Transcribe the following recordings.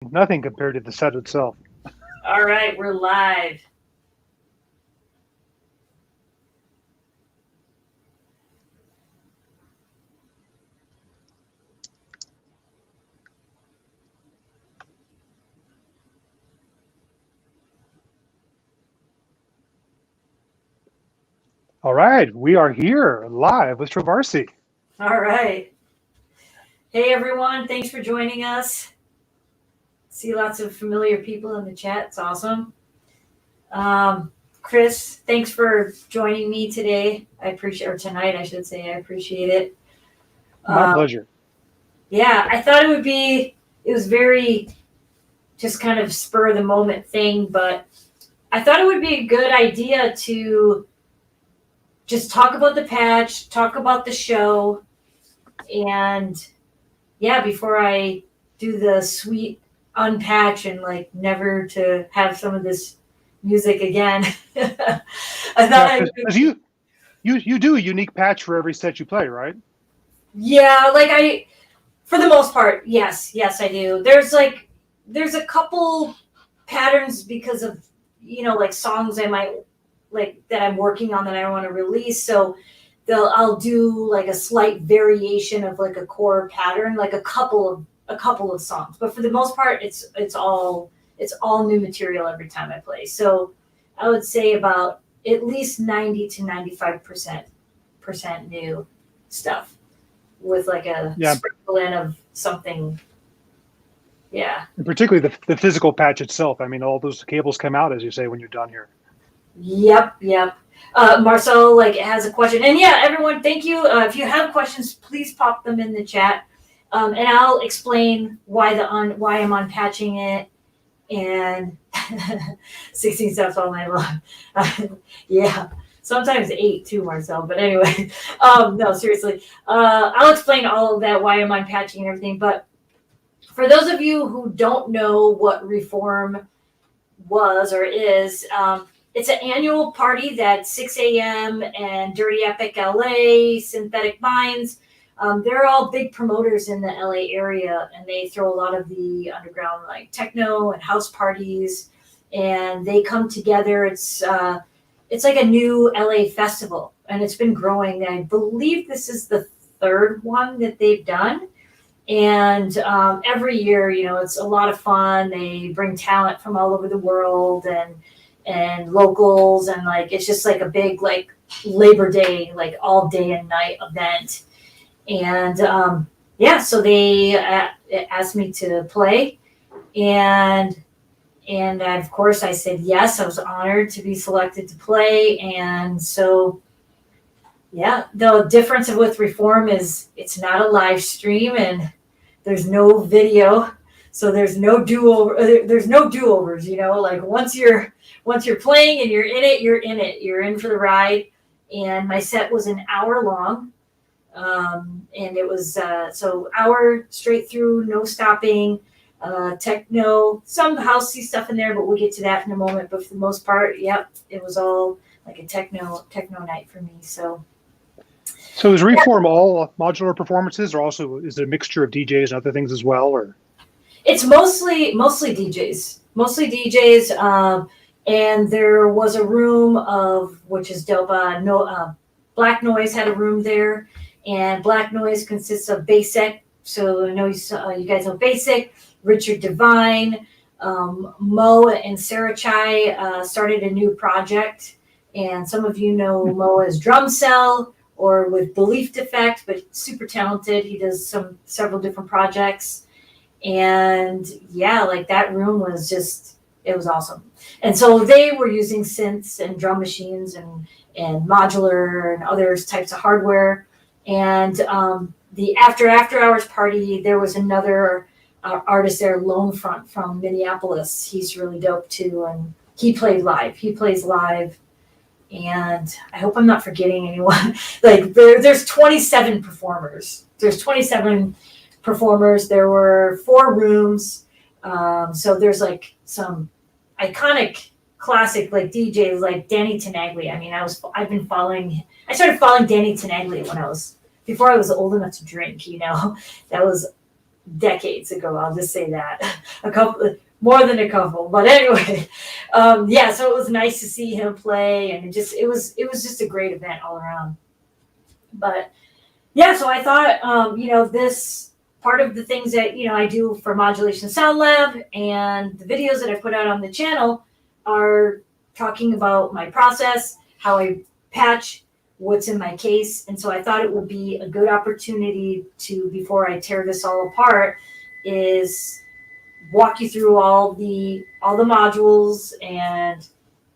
Nothing compared to the set itself. All right, we're live. All right, we are here live with Travarsi. All right. Hey, everyone. Thanks for joining us. See lots of familiar people in the chat. It's awesome. Chris, thanks for joining me today. I appreciate, or tonight, I should say. I appreciate it. My pleasure. Yeah, I thought it was very just kind of spur of the moment thing, but I thought it would be a good idea to just talk about the patch, talk about the show, and yeah, before I do the sweet unpatch and like never to have some of this music again. I thought Because you do a unique patch for every set you play, right? yeah, like for the most part, yes, I do. There's a couple patterns because of like songs I might like that I'm working on that I want to release. So I'll do like a slight variation of like a core pattern, like a couple of songs. But for the most part, it's all new material every time I play. So I would say about at least 90 to 95% new stuff with like a sprinkle in of something. Yeah. And particularly the physical patch itself. I mean, all those cables come out, as you say, when you're done here. Yep. Marcel has a question, and yeah, everyone, thank you. If you have questions, please pop them in the chat, and I'll explain why I'm unpatching it, and 16 steps all night long. Yeah, sometimes 8 too, Marcel. But anyway, no, seriously, I'll explain all of that, why I'm unpatching and everything. But for those of you who don't know what Reform was or is, it's an annual party that's 6 a.m. and Dirty Epic LA, Synthetic Minds. They're all big promoters in the LA area, and they throw a lot of the underground like techno and house parties, and they come together. It's like a new LA festival, and it's been growing. I believe this is the third one that they've done. And every year, it's a lot of fun. They bring talent from all over the world and locals, and like it's just like a big like Labor Day, like all day and night event. And so they asked me to play, and of course I said yes. I was honored to be selected to play, and so yeah, the difference with Reform is it's not a live stream and there's no video, so there's no do-overs. Like once you're playing and you're in it, you're in for the ride. And my set was an hour long, and it was so hour straight through, no stopping, techno, some housey stuff in there, but we'll get to that in a moment. But for the most part, yep, it was all like a techno night for me. So is Reform all modular performances, or also is it a mixture of DJs and other things as well, or? It's mostly DJs. And there was a room which is dope. Black Noise had a room there, and Black Noise consists of Basic. So I know you guys know Basic, Richard Devine, Mo and Sarah Chai started a new project, and some of you know Mo as Drum Cell or with Belief Defect, but super talented. He does several different projects. And yeah, like that room was it was awesome. And so they were using synths and drum machines and modular and other types of hardware. And the after hours party, there was another artist there, Lone Front from Minneapolis. He's really dope too. And he plays live. And I hope I'm not forgetting anyone. Like there's 27 performers. There were 4 rooms. So there's like some iconic classic like DJs like Danny Tenaglia. I mean, I started following Danny Tenaglia before I was old enough to drink, That was decades ago. I'll just say that more than a couple. But anyway, yeah. So it was nice to see him play, and it was just a great event all around. But yeah, so I thought, this part of the things that I do for Modulation Sound Lab and the videos that I put out on the channel are talking about my process, how I patch, what's in my case. And so I thought it would be a good opportunity to, before I tear this all apart, is walk you through all the modules and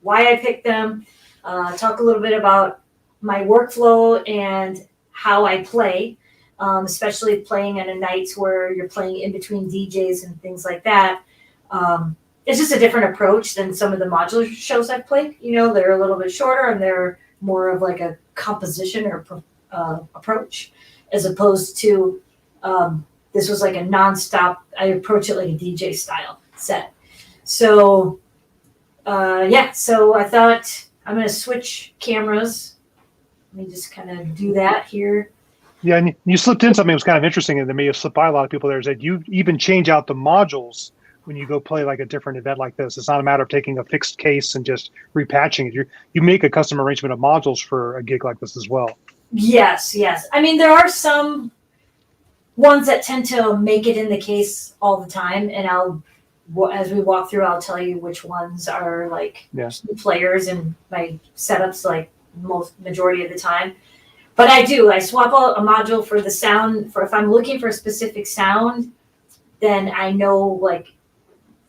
why I picked them, talk a little bit about my workflow and how I play, especially playing on nights where you're playing in between DJs and things like that. It's just a different approach than some of the modular shows I've played. They're a little bit shorter and they're more of like a composition or approach, as opposed to this was like a nonstop. I approach it like a DJ style set. So so I thought I'm going to switch cameras. Let me just kind of do that here. Yeah, and you slipped in something that was kind of interesting, and that may have slipped by a lot of people there, is that you even change out the modules when you go play like a different event like this. It's not a matter of taking a fixed case and just repatching it. You make a custom arrangement of modules for a gig like this as well. Yes. I mean, there are some ones that tend to make it in the case all the time, and as we walk through, I'll tell you which ones are like key players in my setups, like majority of the time. But I swap out a module for the sound. For if I'm looking for a specific sound, then I know like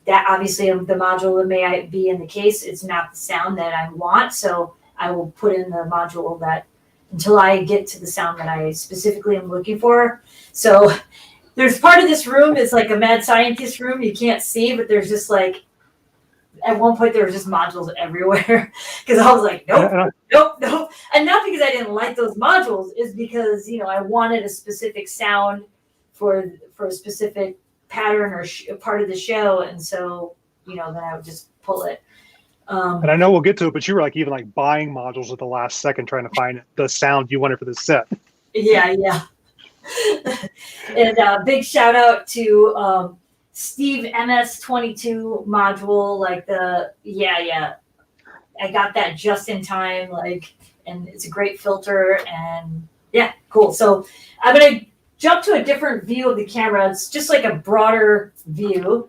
that obviously the module that may be in the case is not the sound that I want. So I will put in the module that until I get to the sound that I specifically am looking for. So there's part of this room is like a mad scientist room. You can't see, but there's just like, at one point there were just modules everywhere because I was like, nope. And not because I didn't like those modules, is because, I wanted a specific sound for a specific pattern or part of the show. And so, then I would just pull it. And I know we'll get to it, but you were like even like buying modules at the last second, trying to find the sound you wanted for this set. Yeah. And big shout out to Steve MS22 module, like I got that just in time, and it's a great filter, and cool. So I'm gonna jump to a different view of the camera. It's just like a broader view,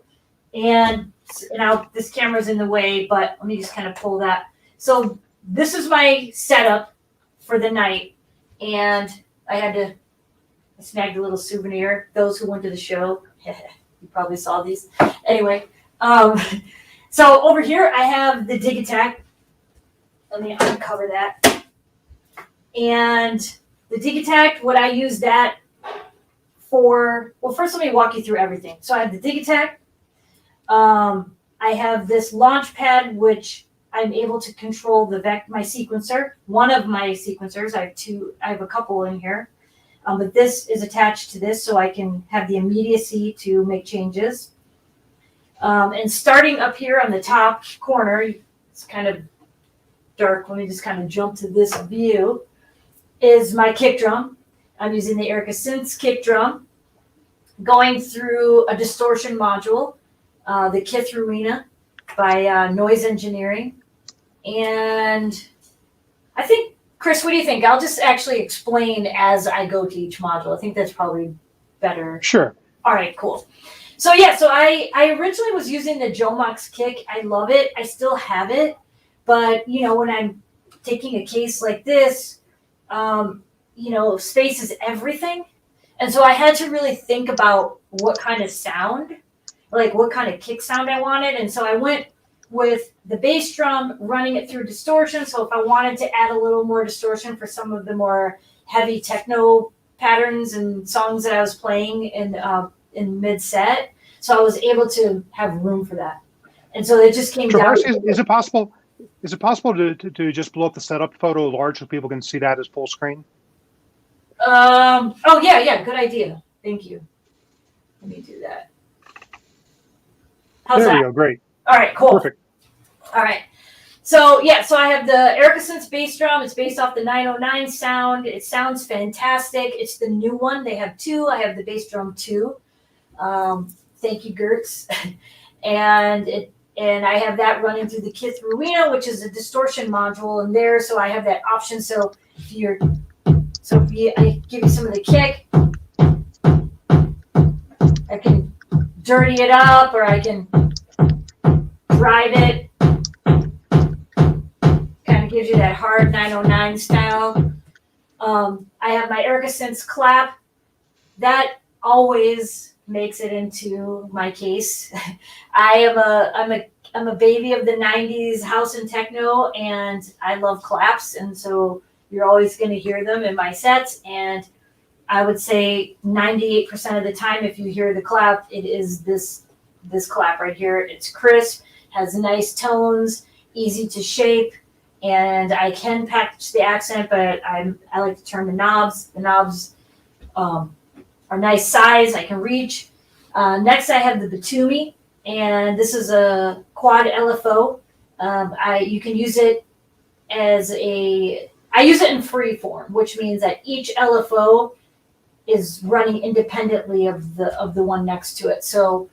and now this camera's in the way, but let me just kind of pull that. So this is my setup for the night, and I snagged a little souvenir. Those who went to the show, you probably saw these. Anyway, so over here I have the Dig Attack. Let me uncover that. And the Dig Attack, what I use that for, well, first let me walk you through everything. So I have the Dig Attack. I have this launch pad, which I'm able to control my sequencer. One of my sequencers, I have a couple in here. But this is attached to this, so I can have the immediacy to make changes. And starting up here on the top corner, it's kind of dark. Let me just kind of jump to this view, is my kick drum. I'm using the Erica Synths kick drum, going through a distortion module, the Kith Ruina by Noise Engineering. And I think, Chris, what do you think? I'll just actually explain as I go to each module. I think that's probably better. Sure. All right, cool. So I originally was using the Jomox kick. I love it. I still have it. But, when I'm taking a case like this, space is everything. And so I had to really think about what kind of sound, like what kind of kick sound I wanted. And so I went with the bass drum, running it through distortion. So if I wanted to add a little more distortion for some of the more heavy techno patterns and songs that I was playing in mid-set, so I was able to have room for that. And so it just came down. Is it possible to just blow up the setup photo large so people can see that as full screen? Oh yeah, good idea. Thank you. Let me do that. How's that? There we go. Great. All right, cool. Perfect. All right. So I have the Erica Synths bass drum. It's based off the 909 sound. It sounds fantastic. It's the new one. They have two. I have the bass drum 2. Thank you, Gertz. and I have that running through the Kith Ruina, which is a distortion module in there. So I have that option. So I give you some of the kick, I can dirty it up, or I can drive it. Kind of gives you that hard 909 style. I have my Erica Sense clap. That always makes it into my case. I'm a baby of the 90s house and techno, and I love claps, and so you're always going to hear them in my sets. And I would say 98% of the time, if you hear the clap, it is this clap right here. It's crisp, has nice tones, easy to shape, and I can package the accent, but I like to turn the knobs. The knobs are nice size, I can reach. Next, I have the Batumi, and this is a quad LFO. You can use it I use it in free form, which means that each LFO is running independently of the one next to it. So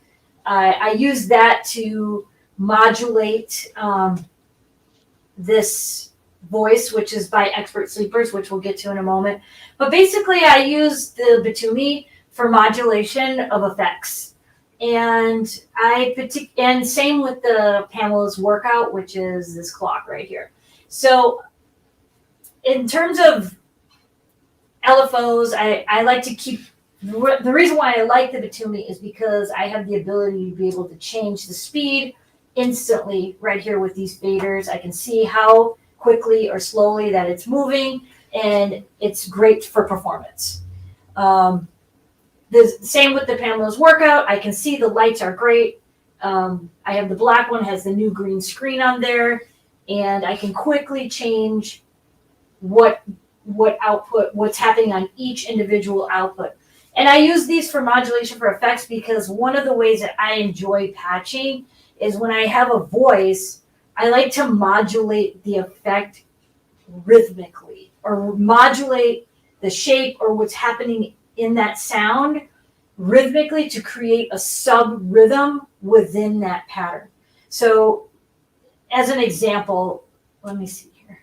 I use that to modulate this voice, which is by Expert Sleepers, which we'll get to in a moment. But basically, I use the Batumi for modulation of effects. And same with the Pamela's Workout, which is this clock right here. So in terms of LFOs, I like to keep, the reason why I like the Batumi is because I have the ability to be able to change the speed instantly right here with these faders. I can see how quickly or slowly that it's moving, and it's great for performance. The same with the Pamela's Workout. I can see the lights are great. I have the black one, has the new green screen on there, and I can quickly change what output, what's happening on each individual output. And I use these for modulation for effects because one of the ways that I enjoy patching is when I have a voice, I like to modulate the effect rhythmically, or modulate the shape or what's happening in that sound rhythmically to create a sub rhythm within that pattern. So as an example, let me see here.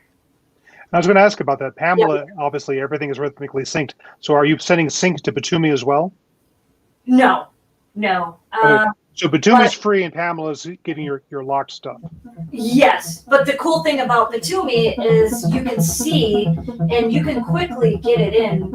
I was going to ask about that. Pamela, obviously everything is rhythmically synced. So are you sending sync to Batumi as well? No. So Batumi's free and Pamela's getting your locked stuff. Yes, but the cool thing about Batumi is you can see and you can quickly get it in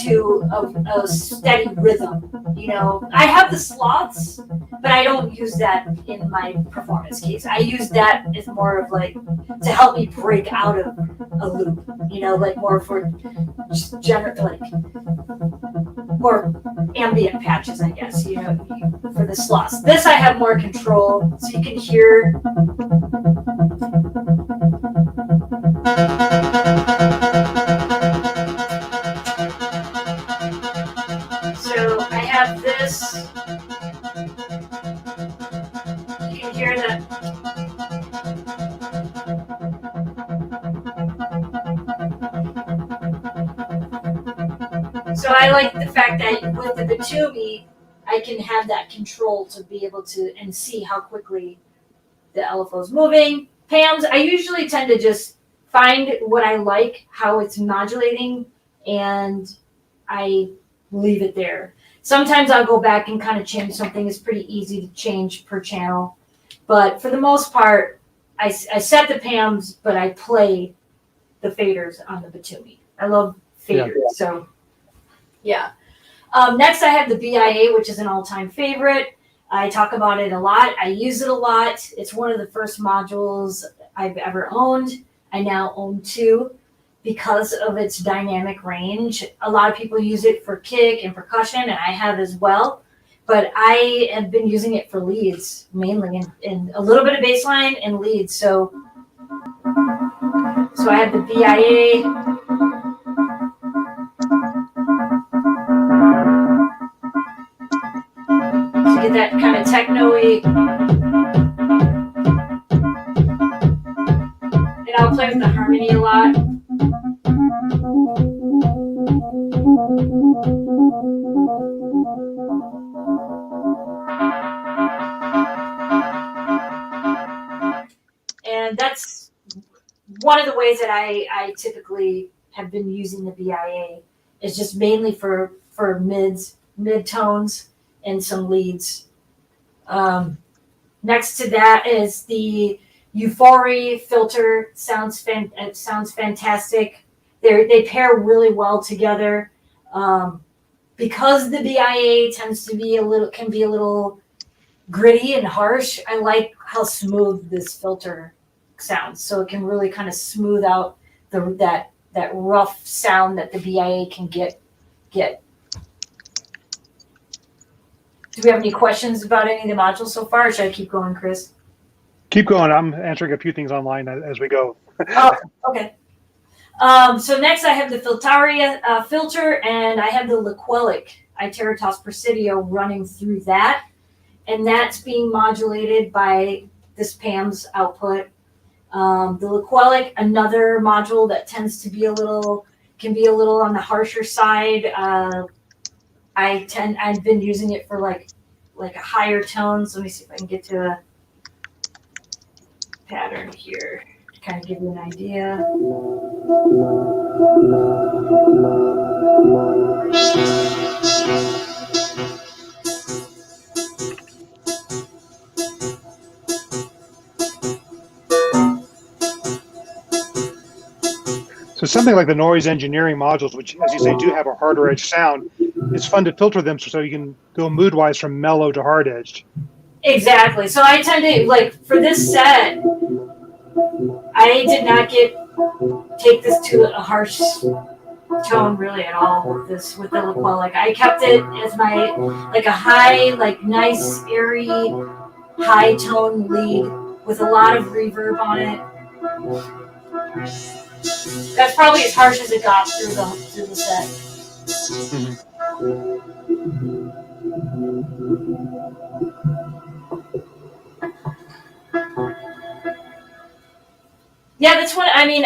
to a steady rhythm. You know, I have the slots, but I don't use that in my performance case. I use that as more of like to help me break out of a loop. You know, like more for more ambient patches, I guess. You know, for the slots. This I have more control, so you can hear. So I have this. You can hear that. So I like the fact that with the Batumi, I can have that control to be able to and see how quickly the LFO is moving. Pams, I usually tend to just find what I like, how it's modulating, and I leave it there. Sometimes I'll go back and kind of change something. It's pretty easy to change per channel. But for the most part, I set the Pams, but I play the faders on the Batumi. I love faders. Yeah. So, yeah. Next, I have the BIA, which is an all-time favorite. I talk about it a lot. I use it a lot. It's one of the first modules I've ever owned. I now own two because of its dynamic range. A lot of people use it for kick and percussion, and I have as well. But I have been using it for leads mainly, and a little bit of bass line and leads. So I have the BIA. To get that kind of techno-y. And I'll play with the harmony a lot. one of the ways that I typically have been using the BIA is just mainly for mid tones and some leads. Next to that is the Euphoria Filter. It sounds fantastic. They pair really well together. Because the BIA can be a little gritty and harsh. I like how smooth this filter sounds. So it can really kind of smooth out that rough sound that the BIA can get. Do we have any questions about any of the modules so far, or should I keep going, Chris? Keep going. I'm answering a few things online as we go. Oh, okay. So next I have the Filteria Filter, and I have the Liquelic Iteratops Presidio running through that. And that's being modulated by this PAM's output. The Liquelic, another module that tends to be can be a little on the harsher side. I've been using it for like a higher tone. So let me see if I can get to a pattern here to kind of give you an idea. So something like the noise engineering modules, which, as you say, do have a harder edge sound, it's fun to filter them so you can go mood-wise from mellow to hard-edged. Exactly. So I tend to, like, for this set, I did not take this to a harsh tone really at all with the Liquelic. I kept it as my, like, a high, like, nice, airy, high tone lead with a lot of reverb on it. That's probably as harsh as it got through the set. Mm-hmm. Yeah, that's what I mean.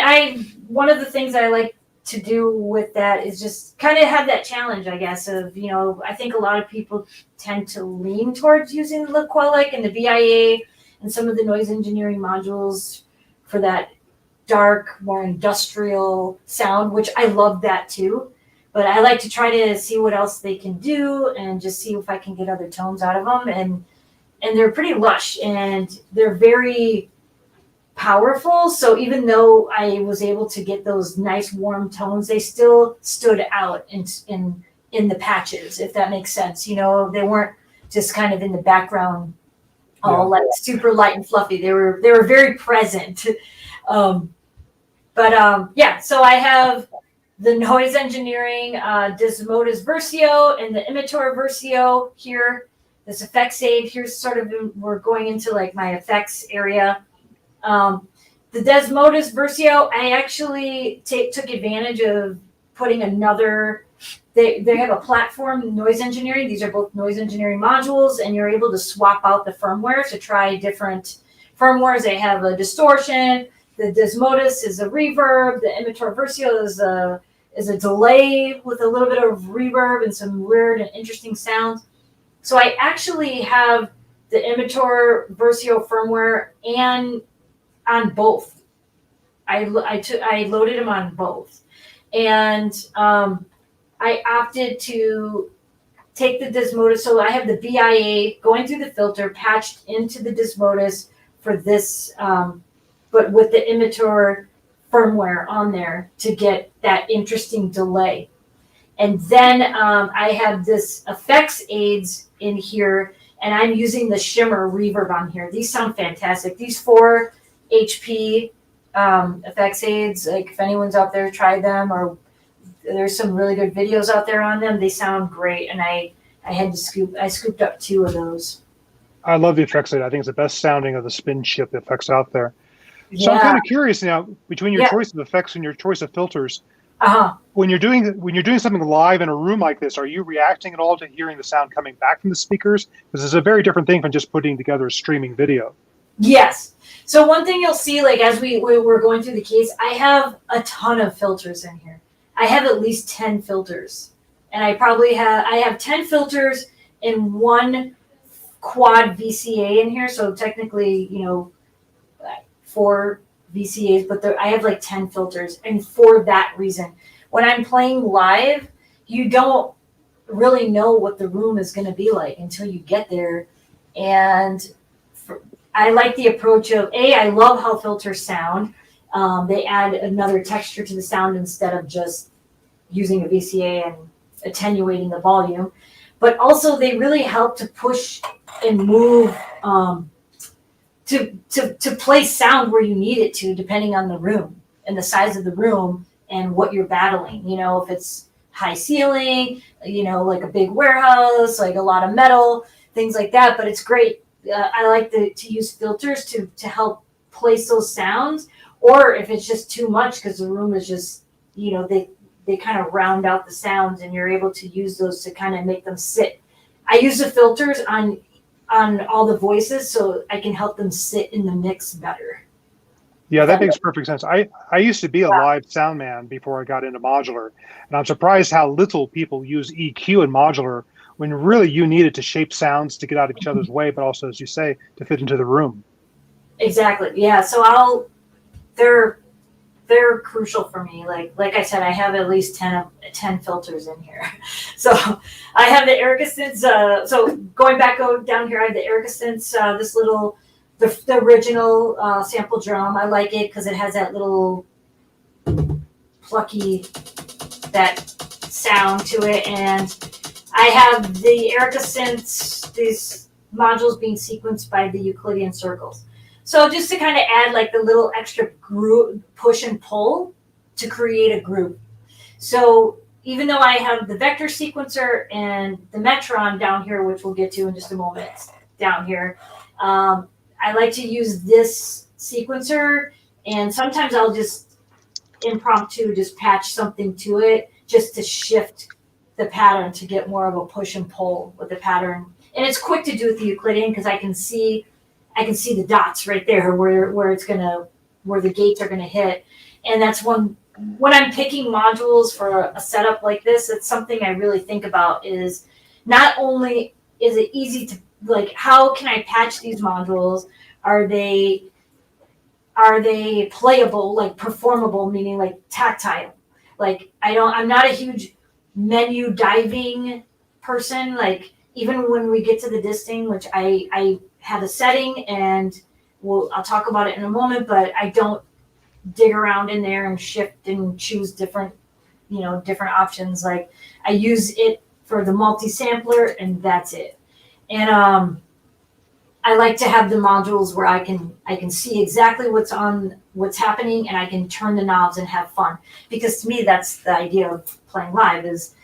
One of the things I like to do with that is just kind of have that challenge, I guess, of, I think a lot of people tend to lean towards using the Liquelic and the BIA and some of the noise engineering modules for that dark, more industrial sound, which I love that too. But I like to try to see what else they can do and just see if I can get other tones out of them. And they're pretty lush and they're very powerful. So even though I was able to get those nice warm tones, they still stood out in the patches, if that makes sense. They weren't just kind of in the background, like super light and fluffy. They were very present. So I have the noise engineering Desmodus Versio and the Imitor Versio here. This effects aid here's sort of, we're going into like my effects area. The Desmodus Versio, I actually took advantage of putting another. They have a platform, noise engineering. These are both noise engineering modules, and you're able to swap out the firmware to try different firmwares. They have a distortion. The Desmodus is a reverb. The Imitor Versio is a delay with a little bit of reverb and some weird and interesting sounds. So I actually have the Imitor Versio firmware and on both. I loaded them on both, and I opted to take the Desmodus. So I have the BIA going through the filter patched into the Desmodus for this. But with the Imitor firmware on there to get that interesting delay. And then I have this effects aids in here, and I'm using the shimmer reverb on here. These sound fantastic. These 4 HP effects aids, like if anyone's out there, try them, or there's some really good videos out there on them. They sound great, and I scooped up 2 of those. I love the effects aid. I think it's the best sounding of the spin chip effects out there. So I'm kind of curious now, between your choice of effects and your choice of filters, when you're doing something live in a room like this, are you reacting at all to hearing the sound coming back from the speakers? Because it's a very different thing from just putting together a streaming video. Yes. So one thing you'll see, like as we're going through the case, I have a ton of filters in here. I have at least 10 filters, and I have 10 filters in 1 quad VCA in here. So technically, 4 VCAs, but I have like 10 filters. And for that reason, when I'm playing live, you don't really know what the room is going to be like until you get there. And I like the approach of, I love how filters sound. They add another texture to the sound instead of just using a VCA and attenuating the volume. But also they really help to push and move to place sound where you need it to, depending on the room and the size of the room and what you're battling. You know, if it's high ceiling, you know, like a big warehouse, like a lot of metal, things like that. But it's great. I like to use filters to help place those sounds, or if it's just too much because the room is just, you know, they kind of round out the sounds and you're able to use those to kind of make them sit. I use the filters on all the voices so I can help them sit in the mix better. Yeah, that makes perfect sense. I used to be a live sound man before I got into modular, and I'm surprised how little people use EQ in modular when really you need it to shape sounds to get out of each other's way, but also, as you say, to fit into the room. Exactly. Yeah. So they're crucial for me. Like I said, I have at least 10 filters in here. So I have the Erica Synths. So going down here, I have the Erica Synths, this little, the original sample drum. I like it because it has that little plucky, that sound to it. And I have the Erica Synths, these modules being sequenced by the Euclidean circles. So just to kind of add like the little extra groove, push and pull to create a group. So even though I have the vector sequencer and the Metron down here, which we'll get to in just a moment down here, I like to use this sequencer, and sometimes I'll just impromptu just patch something to it just to shift the pattern to get more of a push and pull with the pattern. And it's quick to do with the Euclidean because I can see the dots right there where the gates are gonna hit. And that's when I'm picking modules for a setup like this, it's something I really think about is not only is it easy to, like, how can I patch these modules? Are they playable, like performable, meaning like tactile? Like I'm not a huge menu diving person. Like even when we get to the disting, which I have a setting and I'll talk about it in a moment, but I don't dig around in there and shift and choose different options. Like I use it for the multi-sampler and that's it. And I like to have the modules where I can see exactly what's happening and I can turn the knobs and have fun. Because to me, that's the idea of playing live, is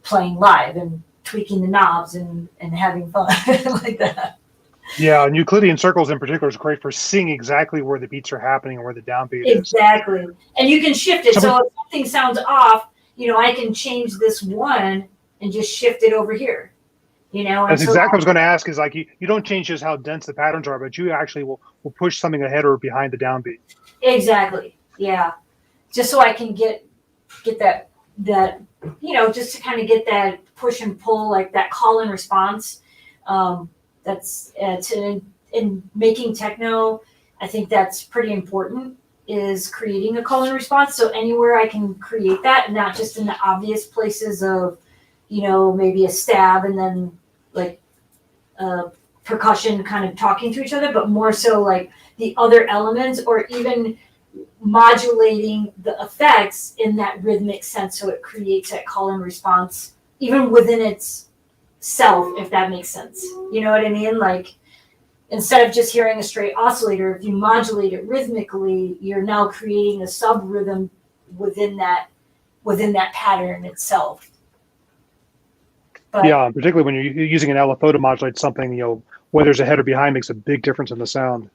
playing live and tweaking the knobs and having fun like that. Yeah, and Euclidean circles in particular is great for seeing exactly where the beats are happening and where the downbeat is. Exactly. And you can shift it. So if something sounds off, I can change this one and just shift it over here. That's exactly what I was going to ask, is like you don't change just how dense the patterns are, but you actually will push something ahead or behind the downbeat. Exactly. Yeah. Just so I can get that just to kind of get that push and pull, like that call and response. That's in making techno, I think that's pretty important, is creating a call and response. So anywhere I can create that, not just in the obvious places of, maybe a stab and then like percussion kind of talking to each other, but more so like the other elements, or even modulating the effects in that rhythmic sense so it creates that call and response even within its self, if that makes sense. You know what I mean? Like instead of just hearing a straight oscillator, if you modulate it rhythmically, you're now creating a sub rhythm within that pattern itself. But, yeah, particularly when you're using an LFO to modulate something, whether it's ahead or behind makes a big difference in the sound.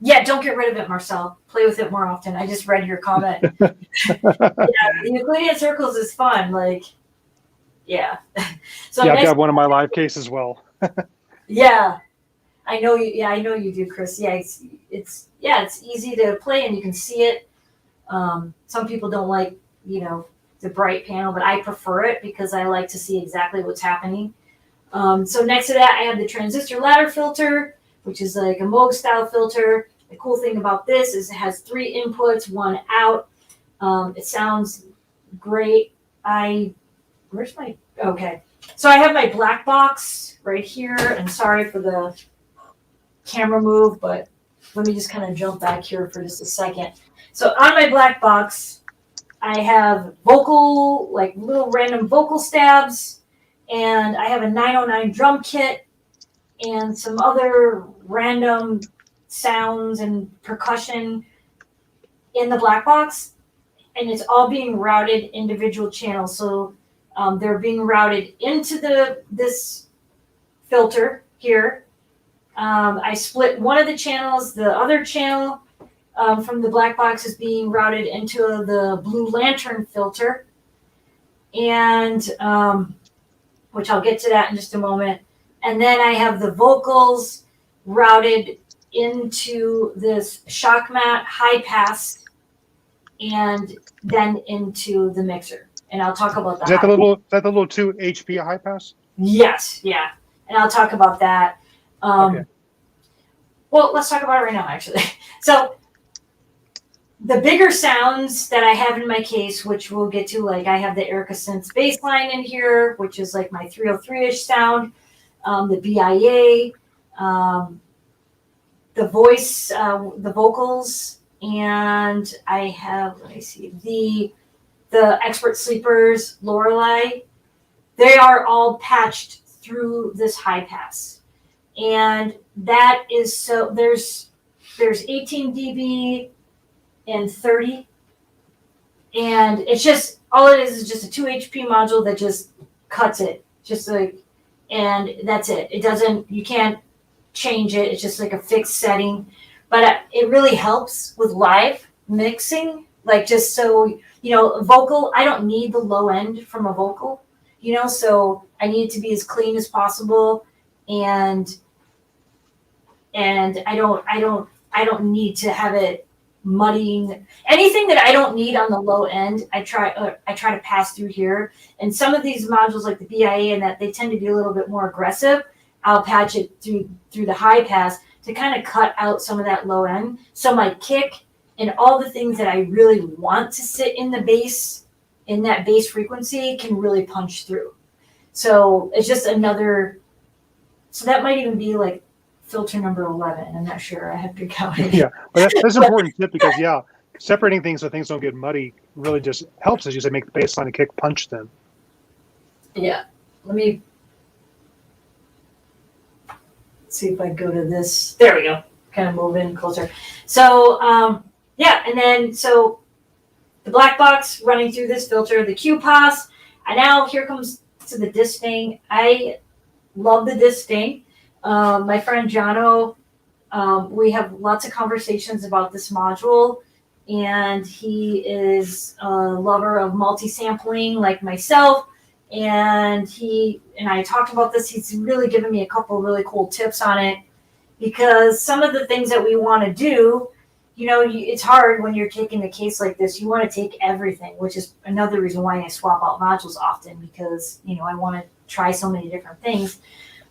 Yeah, don't get rid of it, Marcel. Play with it more often. I just read your comment. Yeah, the Euclidean circles is fun. Like, yeah. So yeah, I've got one in my live case as well. Yeah, I know you. Yeah, I know you do, Chris. Yeah, it's easy to play and you can see it. Some people don't like the bright panel, but I prefer it because I like to see exactly what's happening. So next to that, I have the Transistor ladder filter, which is like a Moog style filter. The cool thing about this is it has 3 inputs, 1 out. It sounds great. Where's my, okay. So I have my black box right here, and sorry for the camera move, but let me just kind of jump back here for just a second. So on my black box, I have vocal, like little random vocal stabs, and I have a 909 drum kit and some other random sounds and percussion in the black box, and it's all being routed individual channels. So they're being routed into this filter here. I split one of the channels. The other channel from the black box is being routed into the Blue Lantern filter, and which I'll get to that in just a moment. And then I have the vocals routed into this shock mat high pass, and then into the mixer. And I'll talk about that. Is that the little 2 HP high pass? Yes, yeah. And I'll talk about that. Okay. Well, let's talk about it right now, actually. So the bigger sounds that I have in my case, which we'll get to, like I have the Erica Synths bass line in here, which is like my 303-ish sound, the BIA, the voice, the vocals, and I have, let me see, the Expert Sleepers, Lorelei. They are all patched through this high pass. And that is, so there's 18 dB and 30. And it's just, all it is just a 2 HP module that just cuts it. Just like, and that's it. It doesn't, you can't change it. It's just like a fixed setting. But it really helps with live mixing. Like just so, vocal, I don't need the low end from a vocal, so I need it to be as clean as possible. And I don't need to have it muddying anything that I don't need on the low end. I try to pass through here. And some of these modules like the BIA and that, they tend to be a little bit more aggressive. I'll patch it through the high pass to kind of cut out some of that low end. So my kick and all the things that I really want to sit in the bass, in that bass frequency, can really punch through. So it's just another, so that might even be like filter number 11. I'm not sure. I have to count it. Yeah, but that's an important tip because, separating things so things don't get muddy really just helps, as you say, make the bass line and kick punch them. Yeah. Let me see if I go to this. There we go. Kind of move in closer. So, and then, so the black box running through this filter, the QPAS, and now here comes to the disc thing. I love the disc thing. My friend Jono, we have lots of conversations about this module, and he is a lover of multi-sampling like myself, and he and I talked about this. He's really given me a couple really cool tips on it, because some of the things that we want to do, it's hard when you're taking a case like this. You want to take everything, which is another reason why I swap out modules often, because, I want to try so many different things.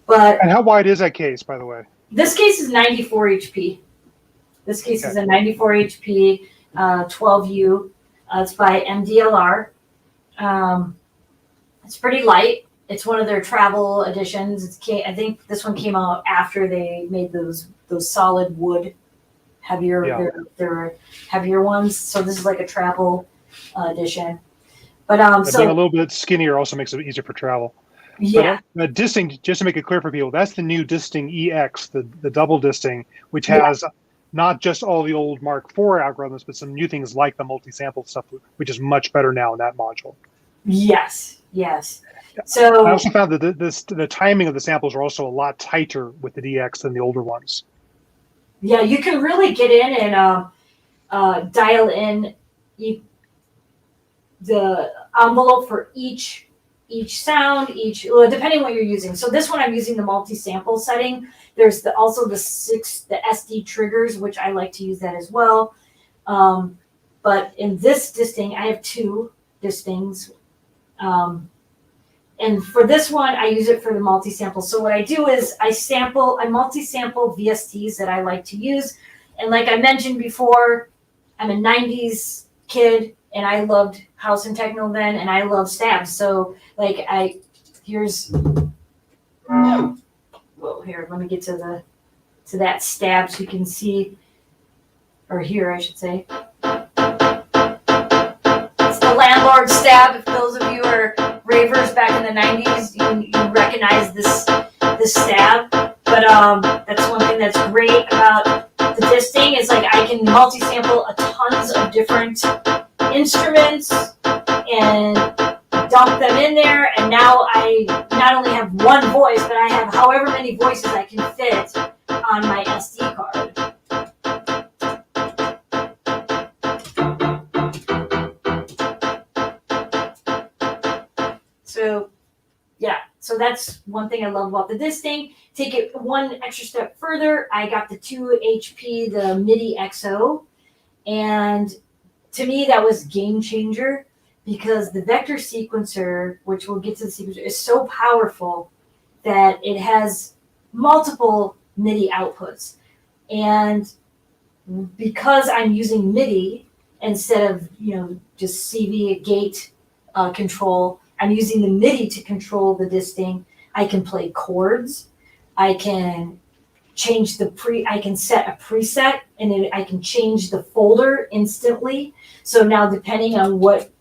And how wide is that case, by the way? This case is 94 HP. This case is a 94 HP 12U. It's by MDLR. It's pretty light. It's one of their travel editions. I think this one came out after they made those solid wood heavier, their heavier ones. So this is like a travel edition. But being a little bit skinnier also makes it easier for travel. Yeah. But disting, just to make it clear for people, that's the new disting EX, the double disting, which has not just all the old Mark IV algorithms, but some new things like the multi-sample stuff, which is much better now in that module. Yes. So I also found that the timing of the samples are also a lot tighter with the DX than the older ones. Yeah, you can really get in and dial in the envelope for each sound, depending what you're using. So this one I'm using the multi-sample setting. There's also the SD triggers, which I like to use that as well. But in this disting, I have 2 distings. And for this one, I use it for the multi-sample. So what I do is I multi-sample VSTs that I like to use, And like I mentioned before, I'm a 90s kid and I loved house and techno then, and I love stabs. So like here's, whoa, here, let me get to that stab so you can see, or here I should say. It's the landlord stab. If those of you are ravers back in the 90s, you recognize this stab. But that's one thing that's great about the disting is like I can multi-sample a tons of different instruments and dump them in there, and now I not only have one voice, but I have however many voices I can fit on my SD card. So yeah, so that's one thing I love about the disting. Take it one extra step further, I got the 2 HP, the MIDI XO, and to me that was game changer because the vector sequencer, which we'll get to the sequencer, is so powerful that it has multiple MIDI outputs. And because I'm using MIDI instead of, just CV gate control, I'm using the MIDI to control the disting. I can play chords. I can change I can set a preset and I can change the folder instantly. So now depending on what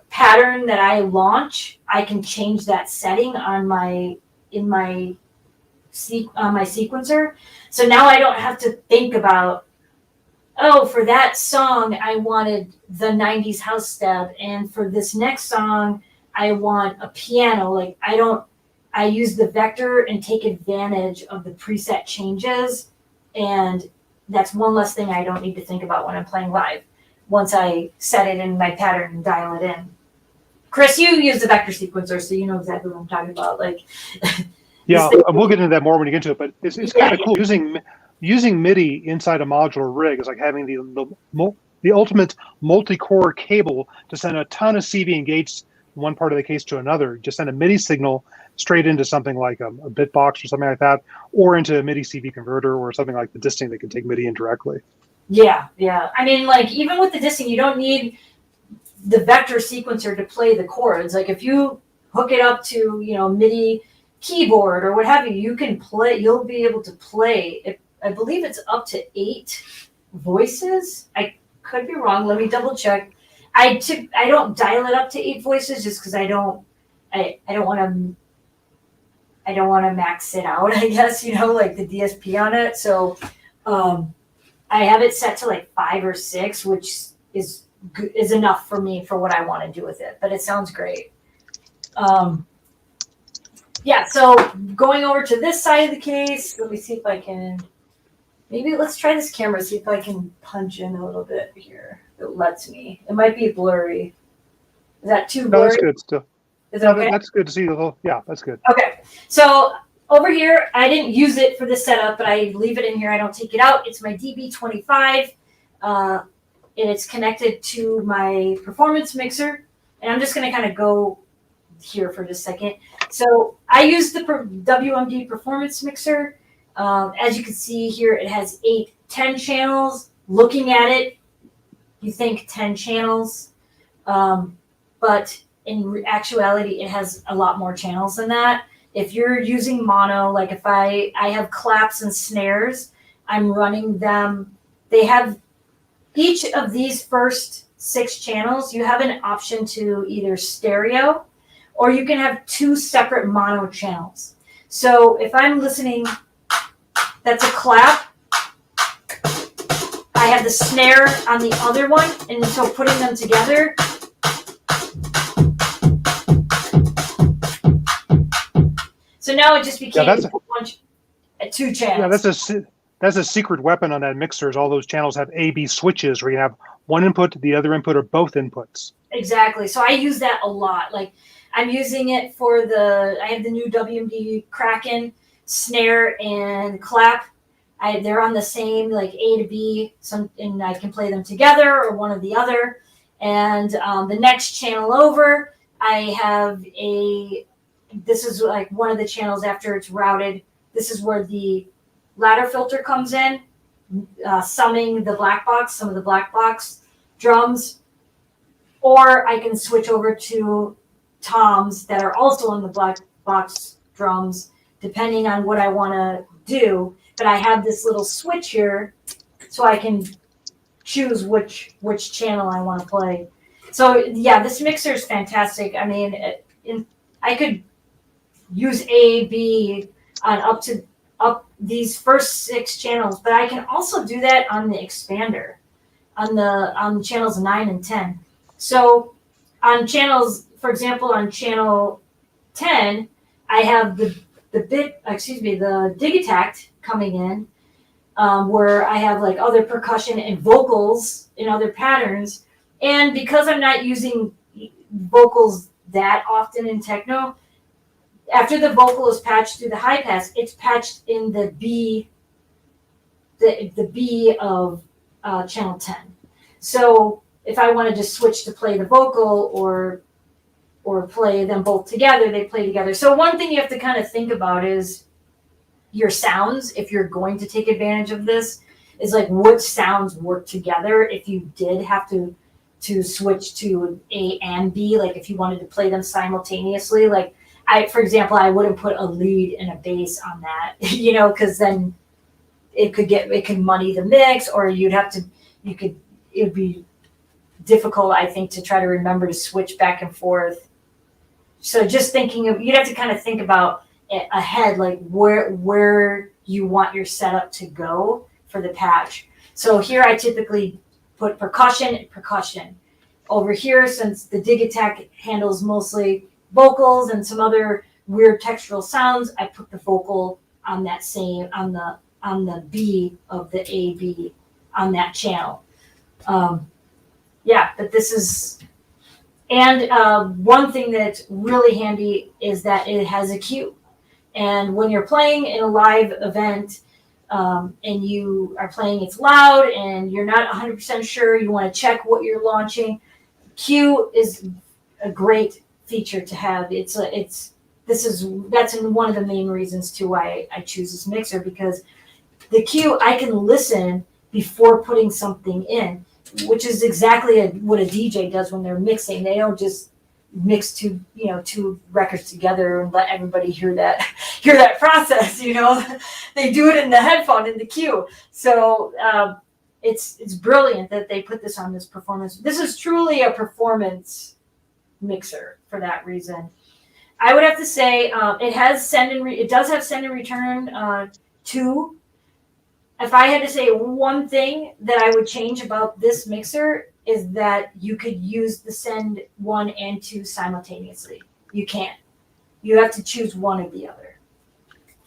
pattern that I launch, I can change that setting on my sequencer. So now I don't have to think about, oh, for that song I wanted the 90s house stab, and for this next song I want a piano. Like I use the vector and take advantage of the preset changes, and that's one less thing I don't need to think about when I'm playing live once I set it in my pattern and dial it in. Chris, you use the vector sequencer, so you know exactly what I'm talking about. Like, yeah, we'll get into that more when we get into it, but it's kind of cool. Using MIDI inside a modular rig is like having the ultimate multi-core cable to send a ton of CV and gates from one part of the case to another. Just send a MIDI signal straight into something like a bitbox or something like that, or into a MIDI CV converter or something like the disting that can take MIDI in directly. Yeah. I mean, like even with the disting, you don't need the vector sequencer to play the chords. Like if you hook it up to, MIDI keyboard or what have you, you can play. You'll be able to play. I believe it's up to 8 voices. I could be wrong. Let me double check. I don't dial it up to 8 voices just because I don't want to max it out, I guess, like the DSP on it. So I have it set to like 5 or 6, which is enough for me for what I want to do with it. But it sounds great. Yeah, so going over to this side of the case, let me see if I can, maybe let's try this camera, see if I can punch in a little bit here. It lets me. It might be blurry. Is that too blurry? No, that's good still. Is that okay? That's good to see the whole, yeah, that's good. Okay, so over here, I didn't use it for this setup, but I leave it in here. I don't take it out. It's my DB25, and it's connected to my performance mixer. And I'm just going to kind of go here for just a second. So I use the Wmd Performance Mixer. As you can see here, it has 10 channels. Looking at it, you think 10 channels, but in actuality, it has a lot more channels than that. If you're using mono, like if I have claps and snares, I'm running them. They have each of these first 6 channels. You have an option to either stereo, or you can have 2 separate mono channels. So if I'm listening, that's a clap. I have the snare on the other one, and so putting them together. So now it just became 2 channels. Yeah, that's a secret weapon on that mixer. Is all those channels have A/B switches where you have one input, the other input, or both inputs. Exactly. So I use that a lot. Like I'm using it for I have the new WMD Kraken snare and clap. They're on the same like A to B, and I can play them together or one or the other. And the next channel over, I have this is like one of the channels after it's routed. This is where the ladder filter comes in. summing the black box, some of the black box drums, or I can switch over to toms that are also on the black box drums, depending on what I want to do. But I have this little switch here, so I can choose which channel I want to play. So yeah, this mixer is fantastic. I mean, I could use A, B on up these first 6 channels, but I can also do that on the expander, on channels 9 and 10. So on channels, for example, on channel 10, I have the Digitact coming in, where I have like other percussion and vocals in other patterns. And because I'm not using vocals that often in techno, after the vocal is patched through the high pass, it's patched in the B, the B of channel 10. So if I wanted to switch to play the vocal or play them both together, they play together. So one thing you have to kind of think about is your sounds. If you're going to take advantage of this, is like what sounds work together. If you did have to switch to A and B, like if you wanted to play them simultaneously, like for example, I wouldn't put a lead and a bass on that, because then it could muddy the mix, or it would be difficult, I think, to try to remember to switch back and forth. So just you'd have to kind of think about it ahead, like where you want your setup to go for the patch. So here I typically put percussion. Over here, since the Digitac handles mostly vocals and some other weird textural sounds, I put the vocal on that on the B of the A-B on that channel. But this is, and one thing that's really handy is that it has a cue. And when you're playing in a live event, and you are playing, it's loud and you're not 100% sure, you want to check what you're launching, cue is a great feature to have. That's one of the main reasons too why I choose this mixer, because the cue, I can listen before putting something in, which is exactly what a DJ does when they're mixing. They don't just mix two records together and let everybody hear that process. They do it in the headphone in the cue. So it's brilliant that they put this on this performance. This is truly a performance mixer for that reason. I would have to say it does have send and return 2. If I had to say one thing that I would change about this mixer, is that you could use the send 1 and 2 simultaneously. You can't. You have to choose one or the other.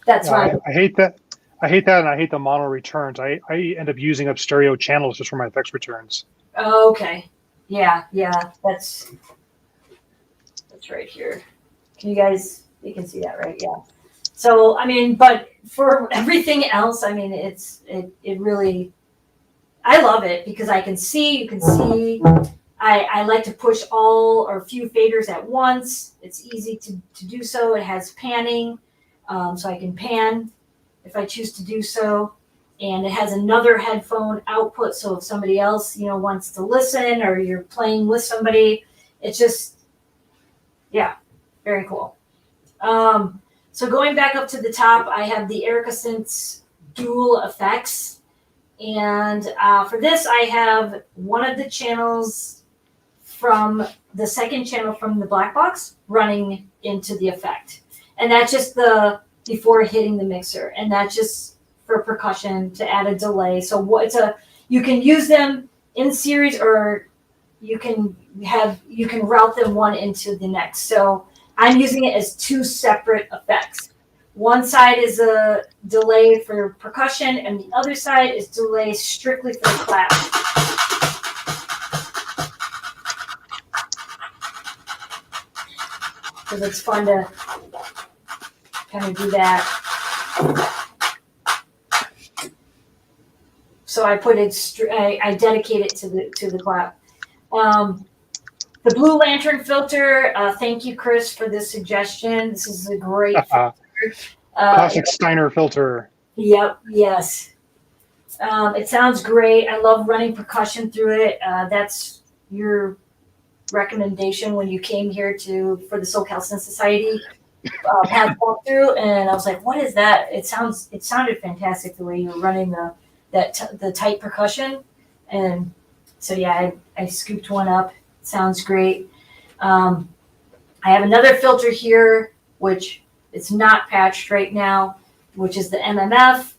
That's right. I hate that. And I hate the mono returns. I end up using up stereo channels just for my effects returns. Oh, okay. Yeah. That's right here. You can see that, right? Yeah. So, I mean, but for everything else, I mean, it really, I love it because you can see, I like to push all or a few faders at once. It's easy to do so. It has panning, so I can pan if I choose to do so. And it has another headphone output, so if somebody else, wants to listen or you're playing with somebody, it's just, yeah, very cool. So going back up to the top, I have the Erica Synths dual effects. And for this, I have one of the channels from the second channel from the black box running into the effect. And that's just before hitting the mixer. And that's just for percussion to add a delay. So you can use them in series, or you can route them one into the next. So I'm using it as 2 separate effects. One side is a delay for percussion, and the other side is delay strictly for the clap. Because it's fun to kind of do that. So I put it. I dedicate it to the clap. The Blue Lantern filter. Thank you, Chris, for this suggestion. This is a great filter. Classic Steiner filter. Yep. Yes. It sounds great. I love running percussion through it. That's your recommendation when you came here for the SoCal Synth Society path walkthrough, and I was like, "What is that?" It sounded fantastic the way you were running the tight percussion, and so yeah, I scooped one up. It sounds great. I have another filter here, which it's not patched right now, which is the MMF.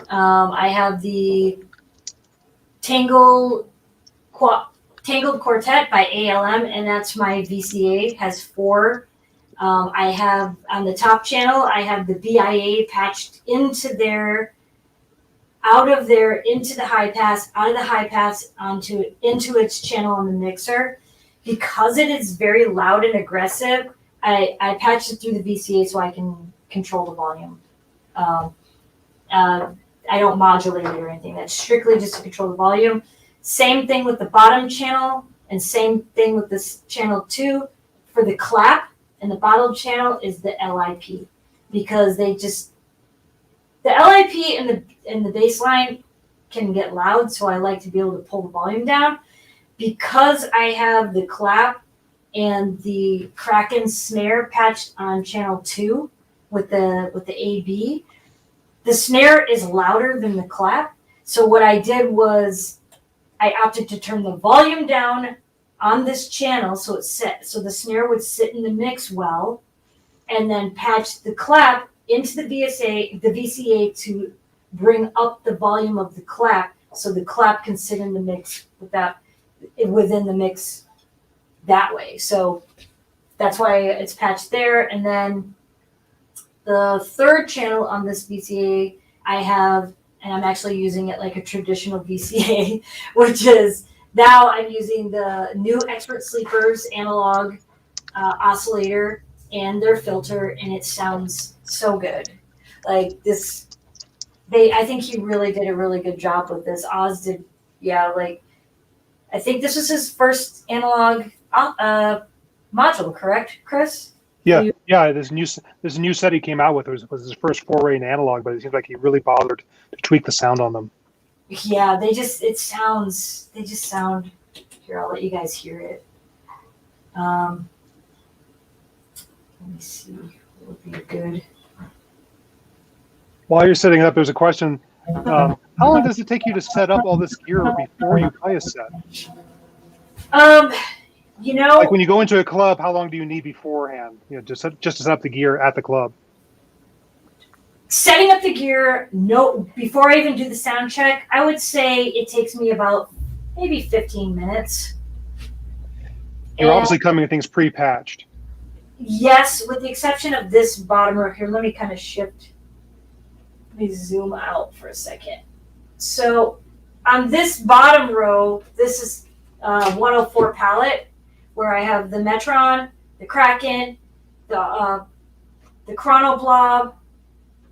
I have the Tangled Quartet by ALM, and that's my VCA. It has 4. I have on the top channel, I have the BIA patched into there, into the high pass, out of the high pass, into its channel on the mixer. Because it is very loud and aggressive, I patched it through the VCA so I can control the volume. I don't modulate it or anything. That's strictly just to control the volume. Same thing with the bottom channel, and same thing with this channel 2 for the clap. And the bottom channel is the LIP, because the LIP and the bass line can get loud, so I like to be able to pull the volume down. Because I have the clap and the Kraken snare patched on channel 2 with the AB, the snare is louder than the clap. So what I did was I opted to turn the volume down on this channel so the snare would sit in the mix well, and then patch the clap into the VCA to bring up the volume of the clap so the clap can sit in the mix within the mix that way. So that's why it's patched there. And then the third channel on this VCA I have, and I'm actually using it like a traditional VCA, which is now I'm using the new Expert Sleepers analog oscillator and their filter, and it sounds so good. Like this, I think he really did a really good job with this. Oz did, yeah, like, I think this was his first analog module, correct, Chris? Yeah. This new set he came out with was his first foray in analog, but it seems like he really bothered to tweak the sound on them. Yeah, they just sound. Here, I'll let you guys hear it. Let me see. What would be good? While you're setting up, there's a question. How long does it take you to set up all this gear before you play a set? Like when you go into a club, how long do you need beforehand? Just to set up the gear at the club. Setting up the gear, before I even do the sound check, I would say it takes me about maybe 15 minutes. You're obviously coming at things pre-patched. Yes, with the exception of this bottom row here. Let me kind of shift. Let me zoom out for a second. So on this bottom row, this is 104 palette, where I have the Metron, the Kraken, the Chrono Blob,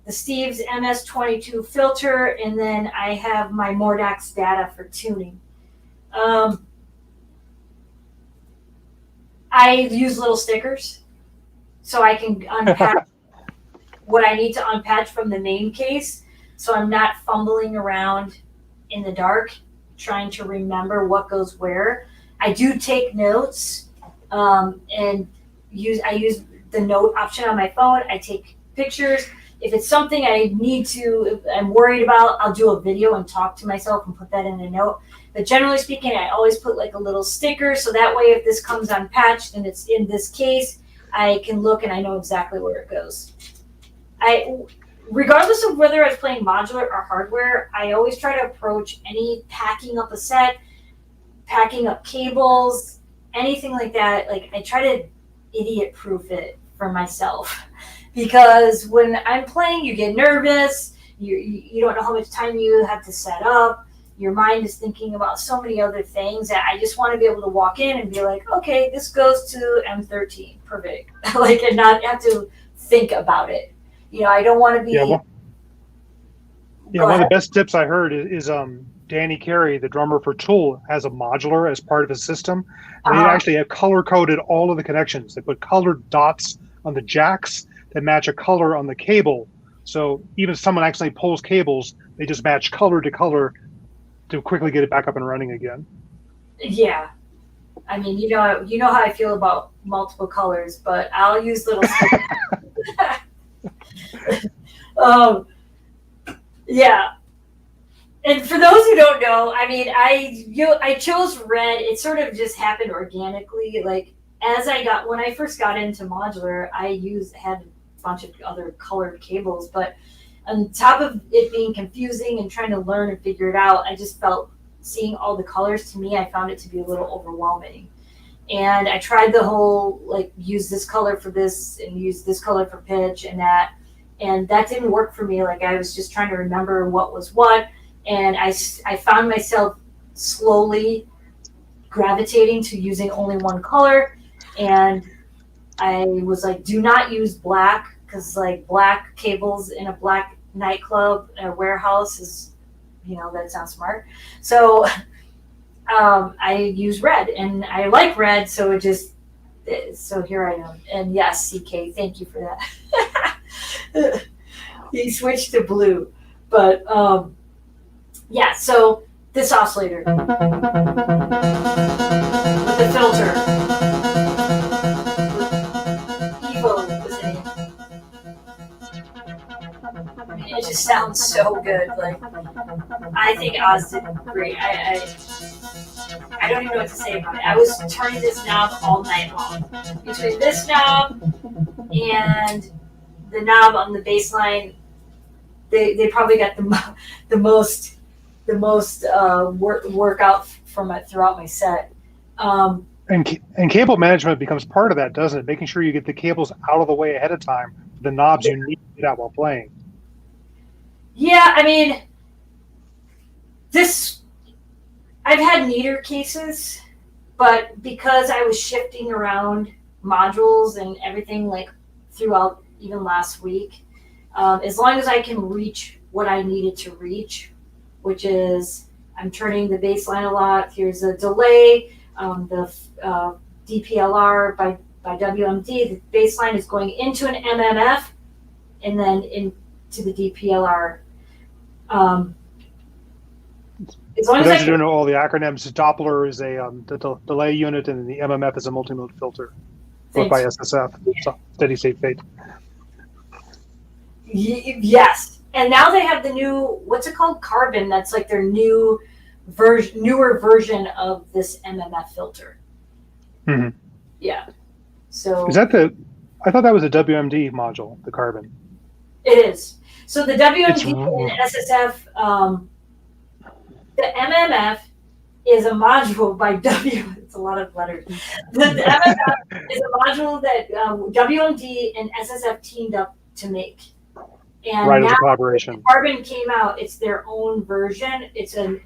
the Steve's MS22 filter, and then I have my Mordax data for tuning. I use little stickers so I can unpack what I need to unpatch from the main case, so I'm not fumbling around in the dark trying to remember what goes where. I do take notes, and I use the note option on my phone. I take pictures. If it's something I'm worried about, I'll do a video and talk to myself and put that in a note. But generally speaking, I always put like a little sticker, so that way if this comes unpatched and it's in this case, I can look and I know exactly where it goes. Regardless of whether I was playing modular or hardware, I always try to approach any packing up a set, packing up cables, anything like that. Like, I try to idiot-proof it for myself. Because when I'm playing, you get nervous, you don't know how much time you have to set up, your mind is thinking about so many other things that I just want to be able to walk in and be like, okay, this goes to M13, perfect. Like, and not have to think about it. I don't want to be... one of the best tips I heard is Danny Carey, the drummer for Tool, has a modular as part of his system. And they actually have color-coded all of the connections. They put colored dots on the jacks that match a color on the cable. So even if someone actually pulls cables, They just match color to color to quickly get it back up and running again. Yeah. I mean, you know how I feel about multiple colors, but I'll use little stickers. Yeah. And for those who don't know, I mean, I chose red. It sort of just happened organically. Like when I first got into modular, had a bunch of other colored cables, but on top of it being confusing and trying to learn and figure it out, I just felt seeing all the colors, to me, I found it to be a little overwhelming. And I tried the whole, like, use this color for this and use this color for pitch and that didn't work for me. Like, I was just trying to remember what was what. And I found myself slowly gravitating to using only one color. And I was like, do not use black, because, like, black cables in a black nightclub or warehouse is, that's not smart. So I use red, and I like red, so so here I am. And yes, CK, thank you for that. He switched to blue, but yeah. So this oscillator with the filter, Evo was in it. I mean, it just sounds so good. Like, I think Oz did great. I don't even know what to say about it. I was turning this knob all night long. Between this knob and the knob on the bass line, they probably got the most workout from throughout my set. And cable management becomes part of that, doesn't it? Making sure you get the cables out of the way ahead of time, the knobs you need to get out while playing. Yeah, I mean, I've had neater cases, but because I was shifting around modules and everything, like, throughout even last week, as long as I can reach what I needed to reach, which is I'm turning the bass line a lot. Here's a delay, the DPLR by WMD. The bass line is going into an MMF and then into the DPLR. As long as I don't know all the acronyms, Doppler is a delay unit, and the MMF is a multimode filter, both by SSF. So steady state fate. Yes, and now they have the new, what's it called, Carbon. That's like their newer version of this MMF filter. Mm-hmm. Yeah. So is that I thought that was a WMD module, the Carbon. It is. So the WMD and SSF. The MMF is a module by it's a lot of letters. The MMF is a module that WMD and SSF teamed up to make. And right, now as a collaboration. Carbon came out, it's their own version. It's a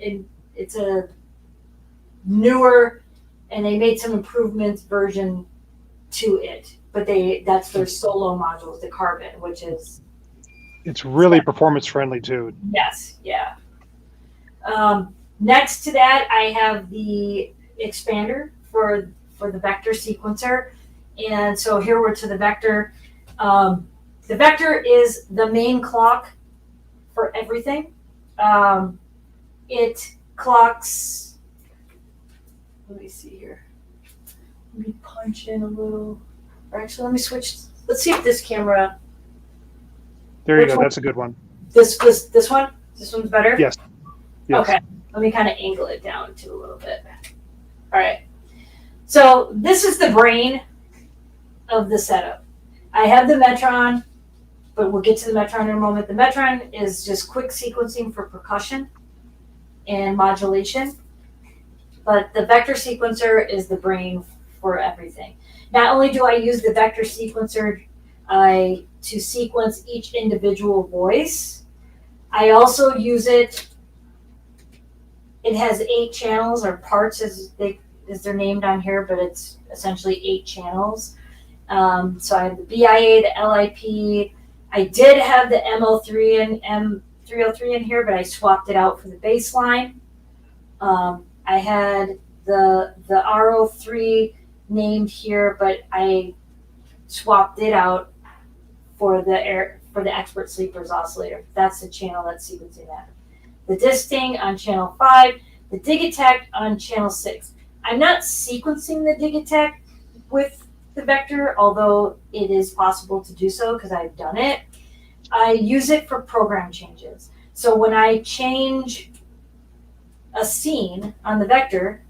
newer, and they made some improvements version to it. But that's their solo modules, the Carbon, which is... It's really performance friendly too. Yes, yeah. Next to that, I have the expander for the vector sequencer. And so here we're to the vector. The vector is the main clock for everything. It clocks, let me see here. Let me punch in a little, or actually let me switch. Let's see if this camera. There you go, that's a good one. This one? This one's better? Yes. Okay, let me kind of angle it down to a little bit. All right. So this is the brain of the setup. I have the Metron, but we'll get to the Metron in a moment. The Metron is just quick sequencing for percussion and modulation, but the vector sequencer is the brain for everything. Not only do I use the vector sequencer to sequence each individual voice, I also use it. It has 8 channels, or parts as they're named on here, but it's essentially 8 channels. So I have the BIA, the LIP. I did have the M03 and M303 in here, but I swapped it out for the bass line. I had the R03 named here, but I swapped it out for the expert sleepers oscillator. That's the channel that's sequencing that. the disting on channel 5, the digitect on channel 6. I'm not sequencing the digitect with the vector, although it is possible to do so because I've done it. I use it for program changes. So when I change a scene on the vector,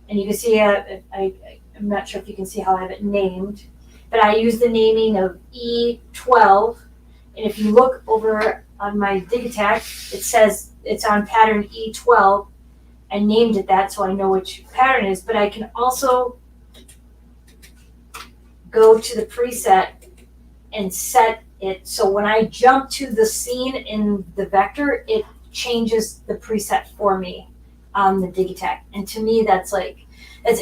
and you can see, I'm not sure if you can see how I have it named, but I use the naming of E12. And if you look over on my digitect, it says it's on pattern E12. I named it that so I know which pattern it is, but I can also go to the preset and set it so when I jump to the scene in the vector, it changes the preset for me on the digitect. And to me, that's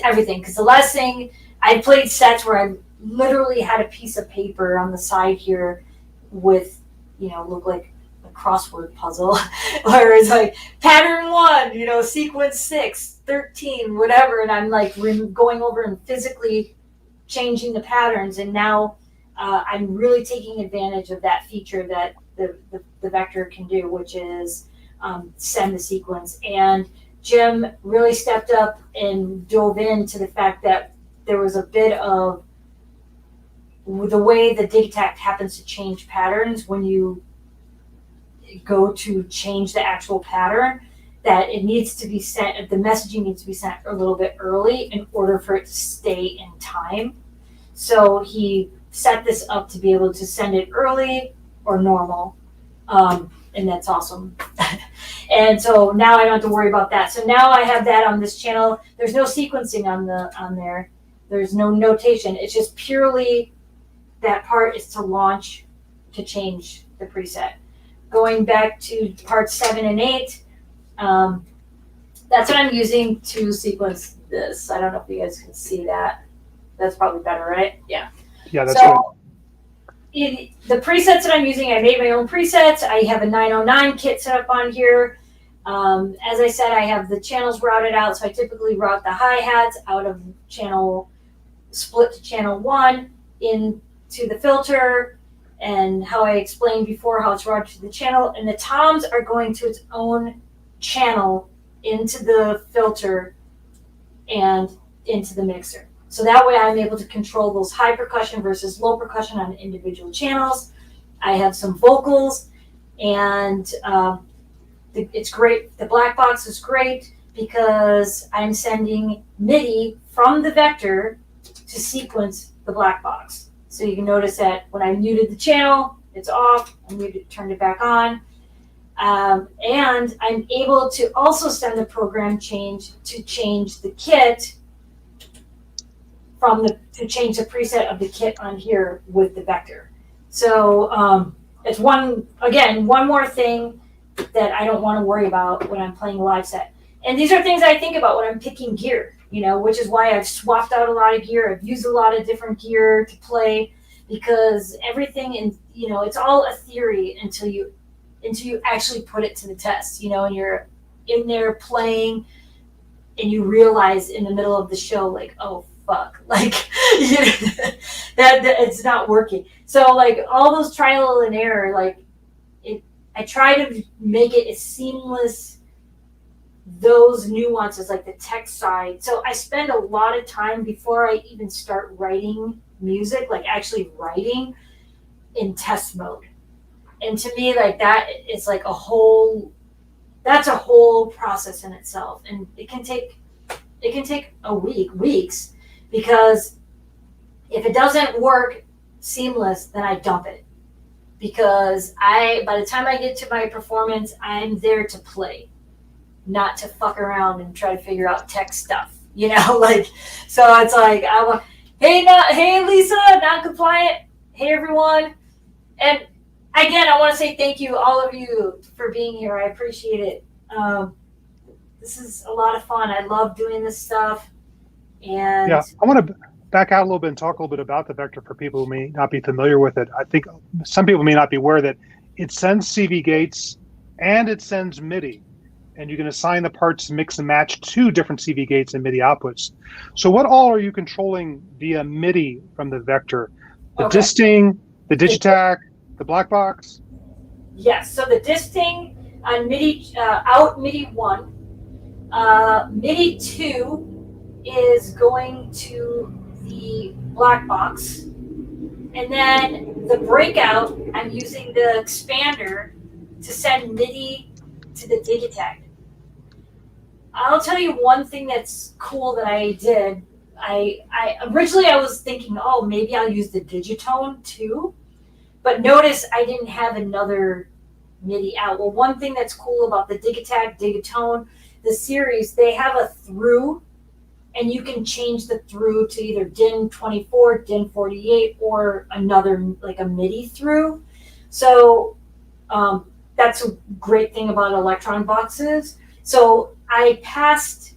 everything. Because the last thing, I played sets where I literally had a piece of paper on the side here with, look like a crossword puzzle, where it's like pattern 1, sequence 6, 13, whatever. And I'm like going over and physically changing the patterns. And now I'm really taking advantage of that feature that the vector can do, which is send the sequence. And Jim really stepped up and dove into the fact that there was a bit of the way the digitect happens to change patterns when you go to change the actual pattern, that it needs to be sent, the messaging needs to be sent a little bit early in order for it to stay in time. So he set this up to be able to send it early or normal. And that's awesome. And so now I don't have to worry about that. So now I have that on this channel. There's no sequencing on there. There's no notation. It's just purely that part is to launch to change the preset. Going back to parts 7 and 8, that's what I'm using to sequence this. I don't know if you guys can see that. That's probably better, right? Yeah. Yeah, that's good. The presets that I'm using, I made my own presets. I have a 909 kit set up on here. As I said, I have the channels routed out, so I typically route the hi-hats out of split to channel 1 into the filter, and how I explained before how it's routed to the channel. And the toms are going to its own channel into the filter and into the mixer. So that way I'm able to control those high percussion versus low percussion on individual channels. I have some vocals, and it's great. The black box is great because I'm sending MIDI from the vector to sequence the black box. So you can notice that when I muted the channel, it's off. I turned it back on. And I'm able to also send the program change to change the kit to change the preset of the kit on here with the vector. So it's one more thing that I don't want to worry about when I'm playing a live set. And these are things I think about when I'm picking gear, which is why I've swapped out a lot of gear. I've used a lot of different gear to play, because everything it's all a theory until you actually put it to the test, and you're in there playing and you realize in the middle of the show, like, oh, fuck, like that it's not working. So like all those trial and error, I try to make it as seamless, those nuances, like the tech side. So I spend a lot of time before I even start writing music, like actually writing, in test mode. And to me, like that, it's like that's a whole process in itself. And it can take weeks, because if it doesn't work seamless, then I dump it. Because by the time I get to my performance, I'm there to play, not to fuck around and try to figure out tech stuff, so it's like, hey Lisa, non-compliant, hey everyone. And again, I want to say thank you, all of you, for being here. I appreciate it. This is a lot of fun. I love doing this stuff. And yeah, I want to back out a little bit and talk a little bit about the vector for people who may not be familiar with it. I think some people may not be aware that it sends CV gates and it sends MIDI, and you can assign the parts, mix and match to different CV gates and MIDI outputs. So what all are you controlling via MIDI from the vector? The disting, the digitac, the black box? Yes, so the disting, on MIDI out MIDI 1. MIDI 2 is going to the black box. And then the breakout, I'm using the expander to send MIDI to the Digitakt. I'll tell you one thing that's cool that I did. I originally I was thinking, oh, maybe I'll use the Digitone too. But notice I didn't have another MIDI out. Well, one thing that's cool about the Digitakt, Digitone, the series, they have a through, and you can change the through to either DIN 24, DIN 48, or another, like a MIDI through. So that's a great thing about Electron boxes. So I passed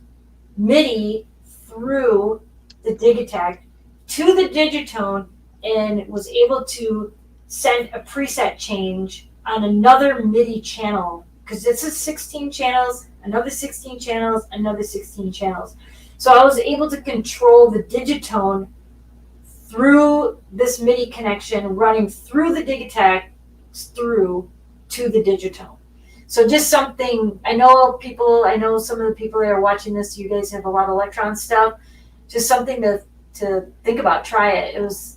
MIDI through the Digitakt to the Digitone and was able to send a preset change on another MIDI channel, because this is 16 channels, another 16 channels, another 16 channels. So I was able to control the Digitone through this MIDI connection running through the Digitakt through to the Digitone. So just something, I know some of the people that are watching this, you guys have a lot of Electron stuff, just something to think about, try it. It was,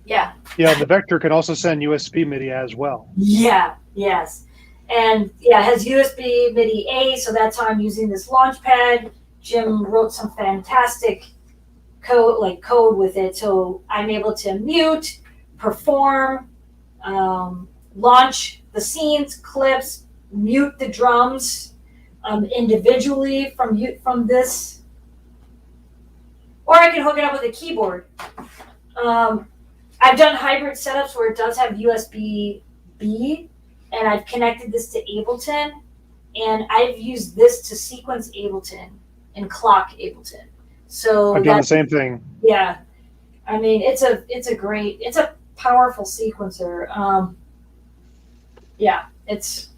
yeah. Yeah, the Vector can also send USB MIDI as well. Yeah, yes. And yeah, it has USB MIDI A, so that's how I'm using this Launchpad. Jim wrote some fantastic code with it, so I'm able to mute, perform, launch the scenes, clips, mute the drums individually from this, or I can hook it up with a keyboard. I've done hybrid setups where it does have USB-B, and I've connected this to Ableton, and I've used this to sequence Ableton and clock Ableton. So I've done the same thing. Yeah, I mean it's a powerful sequencer. Yeah, it's.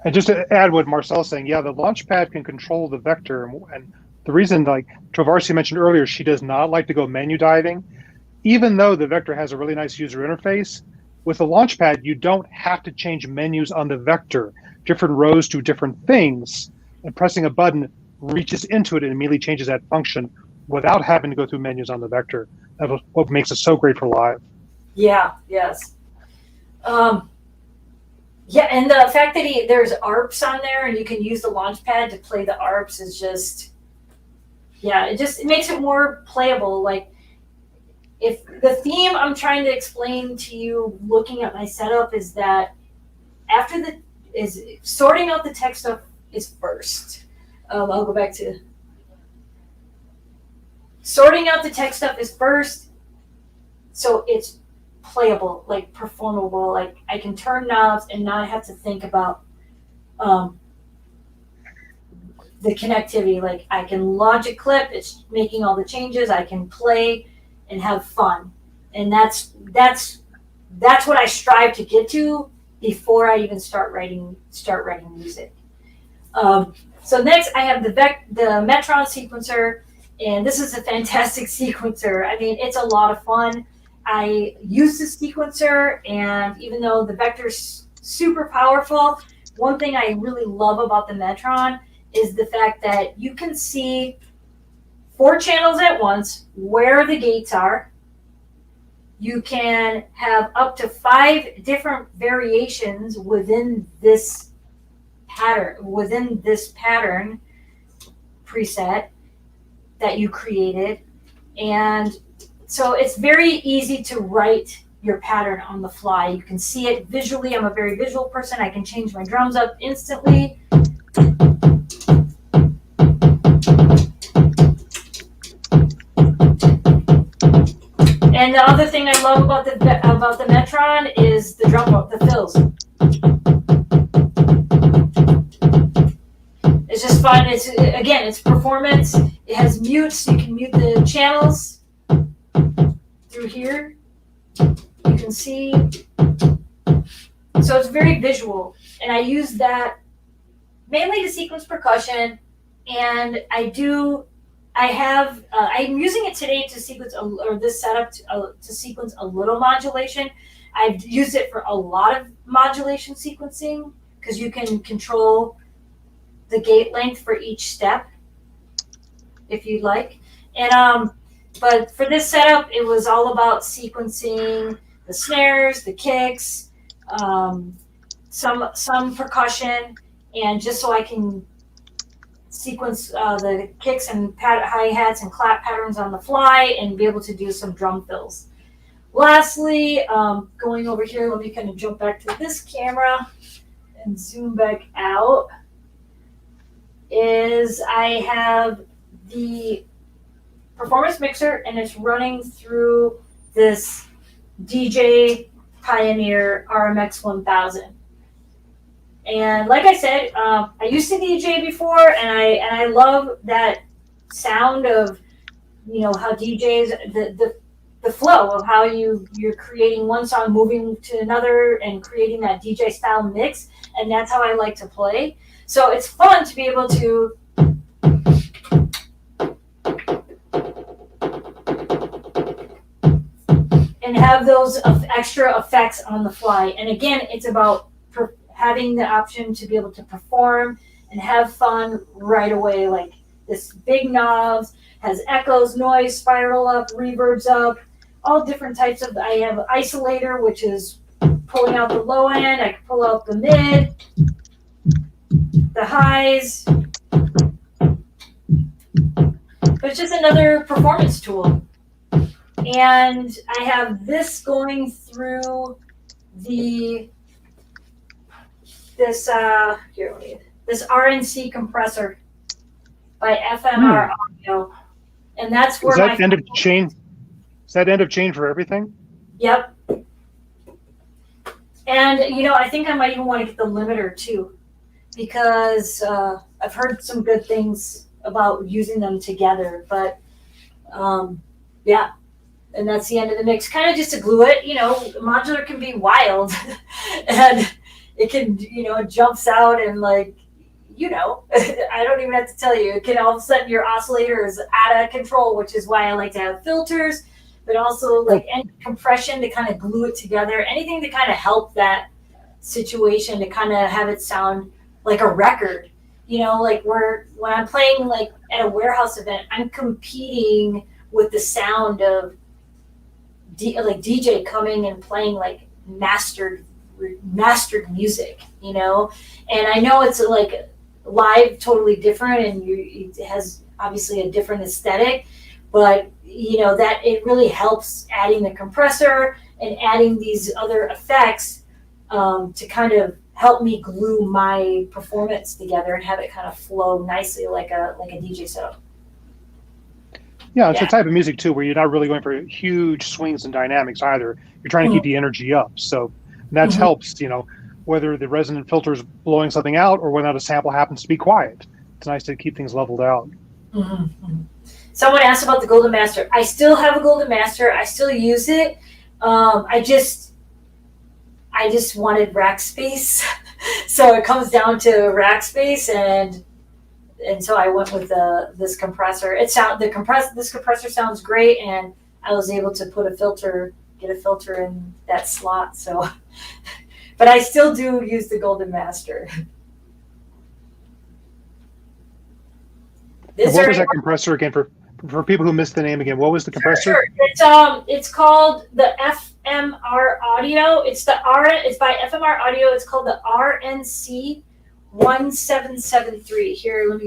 And just to add what Marcel's saying, yeah, the Launchpad can control the Vector, and the reason, like Travarsi mentioned earlier, she does not like to go menu diving, even though the Vector has a really nice user interface. With the Launchpad, you don't have to change menus on the Vector. Different rows do different things, and pressing a button reaches into it and immediately changes that function without having to go through menus on the Vector. That's what makes it so great for live. Yeah, yes. Yeah, and the fact that there's ARPs on there and you can use the Launchpad to play the ARPs is just, yeah, it makes it more playable. Like, if the theme I'm trying to explain to you looking at my setup is that sorting out the tech stuff is first. I'll go back to sorting out the tech stuff is first, so it's playable, like performable. Like I can turn knobs and not have to think about the connectivity. Like I can launch a clip, it's making all the changes. I can play and have fun, and that's what I strive to get to before I even start writing music. So next I have the Metron sequencer, and this is a fantastic sequencer. I mean, it's a lot of fun. I use this sequencer, and even though the Vector's super powerful, one thing I really love about the Metron is the fact that you can see 4 channels at once, where the gates are. You can have up to 5 different variations within this pattern preset that you created. And so it's very easy to write your pattern on the fly. You can see it visually. I'm a very visual person. I can change my drums up instantly. And the other thing I love about the Metron is the drum roll, the fills. It's just fun. It's performance. It has mute, so you can mute the channels through here. You can see. So it's very visual, and I use that mainly to sequence percussion, and I'm using it today to sequence this setup to sequence a little modulation. I've used it for a lot of modulation sequencing because you can control the gate length for each step if you'd like. And but for this setup, it was all about sequencing the snares, the kicks, some percussion, and just so I can sequence the kicks and hi-hats and clap patterns on the fly and be able to do some drum fills. Lastly, going over here, let me kind of jump back to this camera and zoom back out, is I have the Performance Mixer, and it's running through this DJ Pioneer RMX 1000. And like I said, I used to DJ before, and I love that sound of, you know, how DJs, the flow of how you're creating one song, moving to another, and creating that DJ style mix, and that's how I like to play. So it's fun to be able to and have those extra effects on the fly. And again, it's about having the option to be able to perform and have fun right away. Like this big knobs, has echoes, noise, spiral up, reverbs up, all different types of, I have isolator, which is pulling out the low end. I can pull out the mid, the highs. But it's just another performance tool. And I have this going through this RNC compressor by FMR Audio, and that's where is that end of chain? Is that end of chain for everything? Yep. And you know, I think I might even want to get the limiter too, because I've heard some good things about using them together. But yeah. And that's the end of the mix. Kind of just to glue it, you know, modular can be wild and it can, you know, it jumps out and like, you know, I don't even have to tell you, it can all of a sudden your oscillator is out of control, which is why I like to have filters, but also like any compression to kind of glue it together, anything to kind of help that situation, to kind of have it sound like a record, you know, like when I'm playing like at a warehouse event, I'm competing with the sound of like DJ coming and playing like mastered music, you know. And I know it's like live totally different, and it has obviously a different aesthetic, but you know that it really helps adding the compressor and adding these other effects to kind of help me glue my performance together and have it kind of flow nicely like a DJ setup. Yeah, it's a type of music too where you're not really going for huge swings and dynamics either. You're trying to keep the energy up. So that helps, you know, whether the resonant filter is blowing something out or whether a sample happens to be quiet. It's nice to keep things leveled out. Someone asked about the Golden Master. I still have a Golden Master. I still use it. I just wanted rack space. So it comes down to rack space, and so I went with this compressor. This compressor sounds great, and I was able to get a filter in that slot. So, but I still do use the Golden Master. What was that compressor again for people who missed the name again? What was the compressor? Sure. It's called the FMR Audio. It's by FMR Audio. It's called the RNC 1773. Here,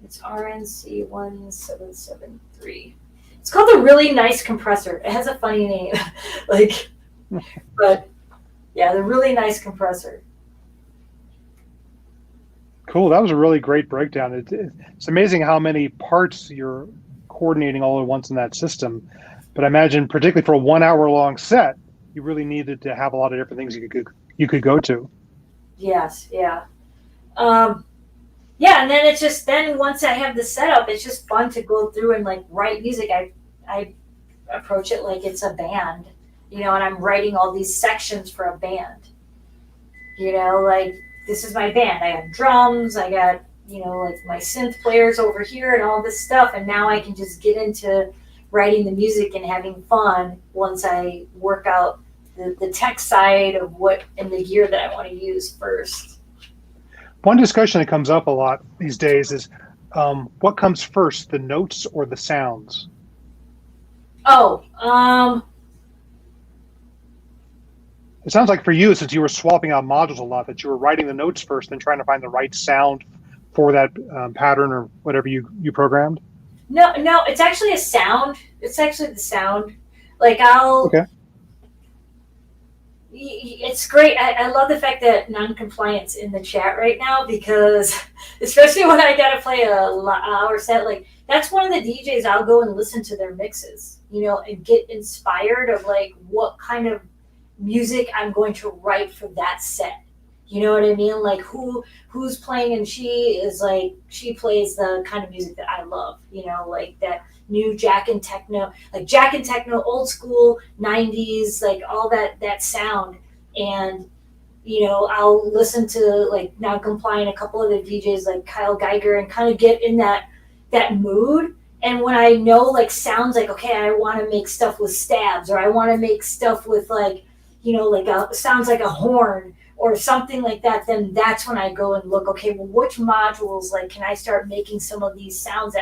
it's RNC 1773. It's called a really nice compressor. It has a funny name. But yeah, the really nice compressor. Cool. That was a really great breakdown. It's amazing how many parts you're coordinating all at once in that system. But I imagine, particularly for a 1 hour long set, you really needed to have a lot of different things you could go to. Yes. Yeah. Yeah, and then once I have the setup, it's just fun to go through and like write music. I approach it like it's a band, you know, and I'm writing all these sections for a band. You know, like this is my band. I have drums, I got, you know, like my synth players over here and all this stuff, and now I can just get into writing the music and having fun once I work out the tech side of what and the gear that I want to use first. One discussion that comes up a lot these days is what comes first, the notes or the sounds? Oh, It sounds like for you, since you were swapping out modules a lot, that you were writing the notes first and trying to find the right sound for that pattern or whatever you programmed. no, it's actually a sound. It's actually the sound. Like I'll. Okay. It's great. I love the fact that non-compliance in the chat right now, because especially when I gotta play a hour set, like that's one of the DJs I'll go and listen to their mixes, and get inspired of like what kind of music I'm going to write for that set. You know what I mean? Like who's playing, and she plays the kind of music that I love, like that new jack and techno, old school 90s, like all that sound. And I'll listen to like non-compliant, a couple of the DJs like Kyle Geiger, and kind of get in that mood. And when I know like sounds like, okay, I want to make stuff with stabs, or I want to make stuff with like sounds like a horn or something like that, then that's when I go and look, okay, well, which modules, like, can I start making some of these sounds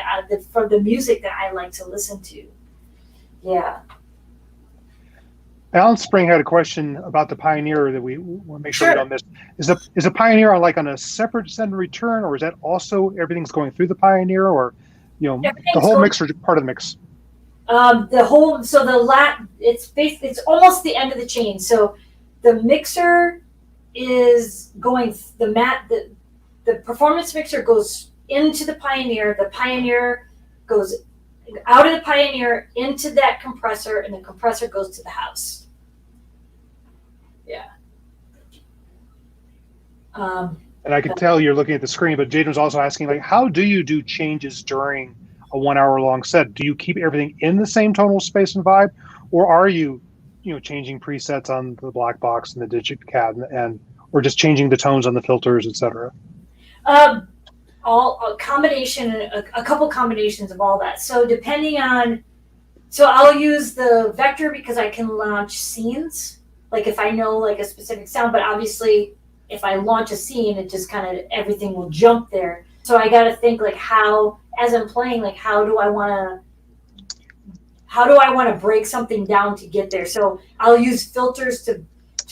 for the music that I like to listen to? Yeah. Alan Spring had a question about the Pioneer that we want to make sure we don't miss. Is the Pioneer on a separate send and return, or is that also everything's going through the Pioneer, or the whole mixer part of the mix? It's almost the end of the chain. So the mixer is going, the performance mixer goes into the Pioneer. The Pioneer goes out of the Pioneer into that compressor, and the compressor goes to the house. Yeah. And I can tell you're looking at the screen, but Jaden was also asking, like, how do you do changes during a 1 hour long set? Do you keep everything in the same tonal space and vibe, or are you, changing presets on the black box and the digit CAD, or just changing the tones on the filters, etc.? A couple combinations of all that. So I'll use the vector because I can launch scenes, like if I know like a specific sound, but obviously if I launch a scene, it just kind of, everything will jump there. So I got to think like as I'm playing, like how do I want to break something down to get there? So I'll use filters to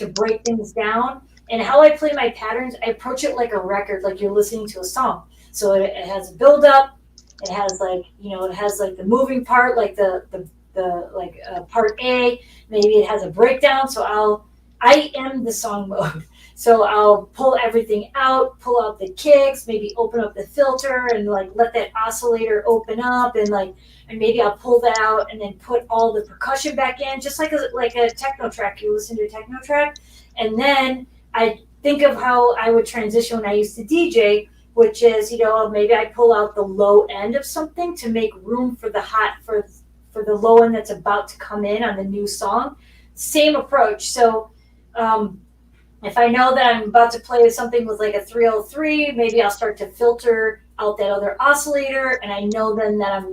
break things down. And how I play my patterns, I approach it like a record, like you're listening to a song. So it has a build up. It has like, it has like the moving part, like the part A. Maybe it has a breakdown. So I am the song mode. So I'll pull everything out, pull out the kicks, maybe open up the filter and like let that oscillator open up, and maybe I'll pull that out and then put all the percussion back in, just like a techno track. You listen to a techno track, and then I think of how I would transition when I used to DJ, which is, maybe I pull out the low end of something to make room for for the low end that's about to come in on the new song. Same approach. So if I know that I'm about to play something with like a 303, maybe I'll start to filter out that other oscillator, and I know then that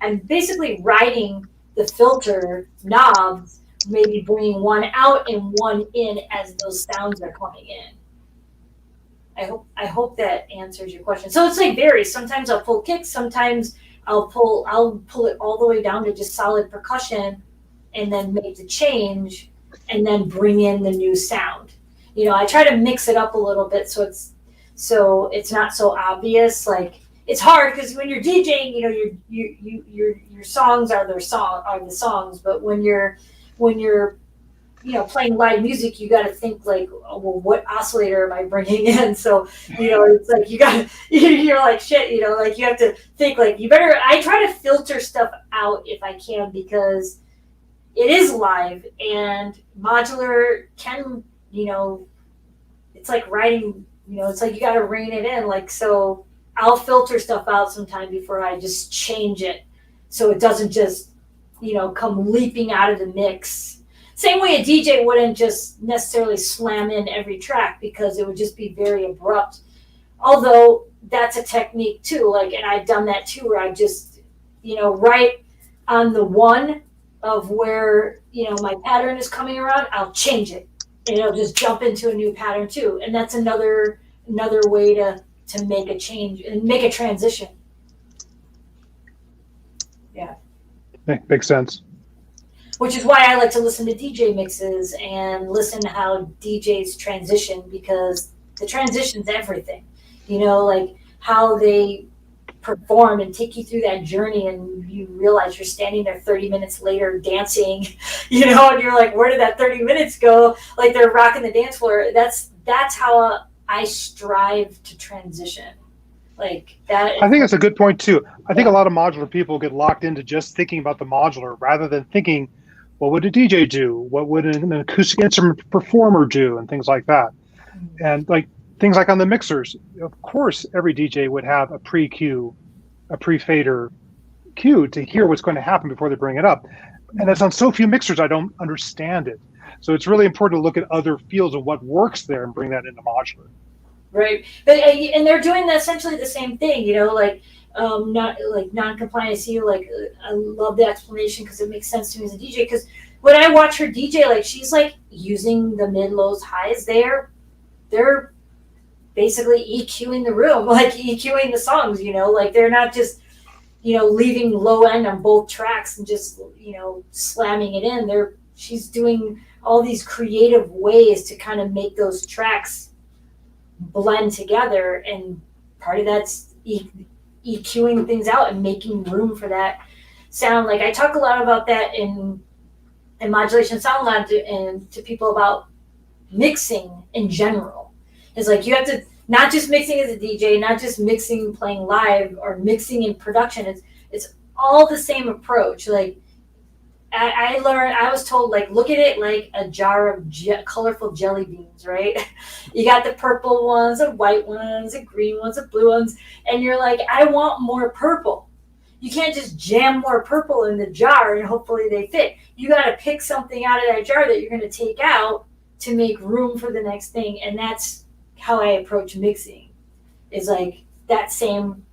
I'm basically riding the filter knobs, maybe bringing one out and one in as those sounds are coming in. I hope that answers your question. So it's like varies. Sometimes I'll pull kicks, sometimes I'll pull it all the way down to just solid percussion, and then make the change, and then bring in the new sound. I try to mix it up a little bit so it's not so obvious. Like it's hard because when you're DJing, your songs are the songs, but when you're playing live music, you got to think like, oh, well, what oscillator am I bringing in? So it's like you're like shit. Like you have to think like I try to filter stuff out if I can, because it is live, and modular can, it's like writing, it's like you got to rein it in. Like, so I'll filter stuff out sometime before I just change it, so it doesn't just, come leaping out of the mix. Same way a DJ wouldn't just necessarily slam in every track, because it would just be very abrupt. Although that's a technique too. Like, and I've done that too, where I just, right on the one of where, my pattern is coming around, I'll change it. And it'll just jump into a new pattern too. And that's another way to make a change and make a transition. Yeah. Makes sense. Which is why I like to listen to DJ mixes and listen to how DJs transition, because the transition's everything. Like how they perform and take you through that journey, and you realize you're standing there 30 minutes later dancing, and you're like, where did that 30 minutes go? Like they're rocking the dance floor. That's how I strive to transition. Like that. I think that's a good point too. I think a lot of modular people get locked into just thinking about the modular rather than thinking, what would a DJ do? What would an acoustic instrument performer do? And things like that. And like things like on the mixers, of course, every DJ would have a pre-cue, a pre-fader cue to hear what's going to happen before they bring it up. And that's on so few mixers, I don't understand it. So it's really important to look at other fields of what works there and bring that into modular. Right, and they're doing essentially the same thing, like not like non-compliant. I see, like I love the explanation because it makes sense to me as a DJ. Because when I watch her DJ, like she's like using the mid, lows, highs. They're basically EQing the room, like EQing the songs. Like they're not just leaving low end on both tracks and just slamming it in. She's doing all these creative ways to kind of make those tracks blend together, and part of that's EQing things out and making room for that sound. Like I talk a lot about that in Modulation Sound Lab to people about mixing in general. It's like you have to not just mixing as a DJ, not just mixing playing live or mixing in production. It's all the same approach. Like I was told, like, look at it like a jar of colorful jelly beans, right? You got the purple ones, the white ones, the green ones, the blue ones, and you're like, I want more purple. You can't just jam more purple in the jar and hopefully they fit. You got to pick something out of that jar that you're going to take out to make room for the next thing. And that's how I approach mixing, is like that same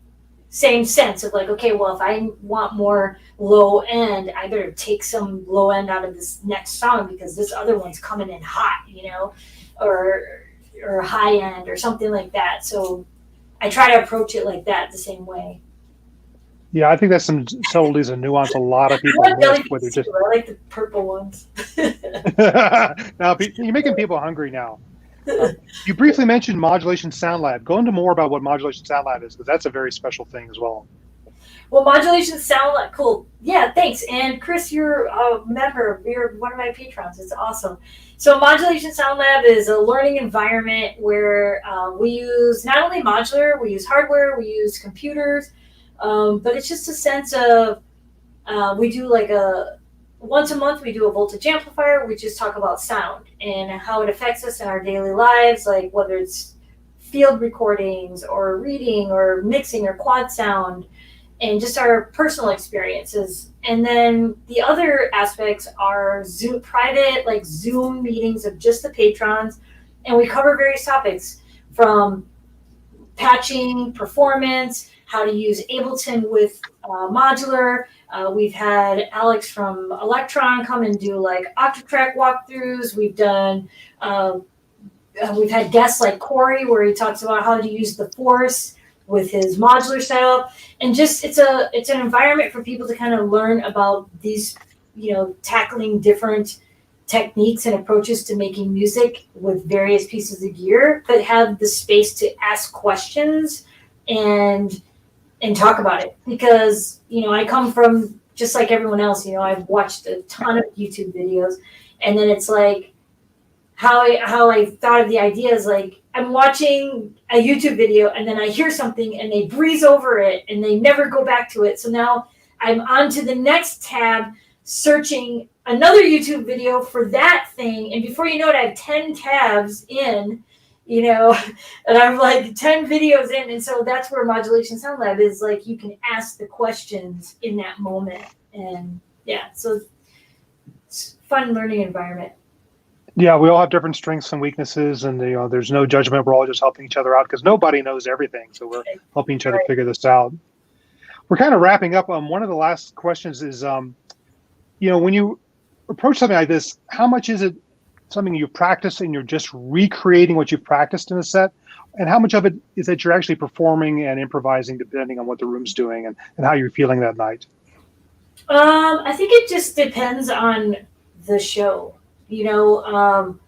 sense of like, okay, well, if I want more low end, I better take some low end out of this next song because this other one's coming in hot, or high end or something like that. So I try to approach it like that, the same way. Yeah, I think that's some subtleties and nuance a lot of people miss. I like the purple ones. Now, you're making people hungry now. You briefly mentioned Modulation Sound Lab. Go into more about what Modulation Sound Lab is, because that's a very special thing as well. Well, Modulation Sound Lab, cool. Yeah, thanks. And Chris, you're a member. You're one of my patrons. It's awesome. So Modulation Sound Lab is a learning environment where we use not only modular, we use hardware, we use computers, but it's just a sense of we do like once a month we do a voltage amplifier. We just talk about sound and how it affects us in our daily lives, like whether it's field recordings or reading or mixing or quad sound, and just our personal experiences. And then the other aspects are private, like Zoom meetings of just the patrons, and we cover various topics from patching, performance, how to use Ableton with modular. We've had Alex from Electron come and do like octatrack walkthroughs. We've had guests like Corey, where he talks about how to use the Force with his modular setup, and just it's an environment for people to kind of learn about these, tackling different techniques and approaches to making music with various pieces of gear, but have the space to ask questions and talk about it. Because, I come from, just like everyone else, I've watched a ton of YouTube videos, and then it's like how I thought of the idea is like, I'm watching a YouTube video and then I hear something and they breeze over it and they never go back to it. So now I'm on to the next tab, searching another YouTube video for that thing. And before you know it, I have 10 tabs in, and I'm like 10 videos in. And so that's where Modulation Sound Lab is, like, you can ask the questions in that moment. And yeah, so it's a fun learning environment. Yeah, we all have different strengths and weaknesses, and there's no judgment. We're all just helping each other out because nobody knows everything. So we're helping each other figure this out. We're kind of wrapping up. One of the last questions is, when you approach something like this, how much is it something you practice and you're just recreating what you've practiced in a set? And how much of it is that you're actually performing and improvising depending on what the room's doing and how you're feeling that night? I think it just depends on the show, and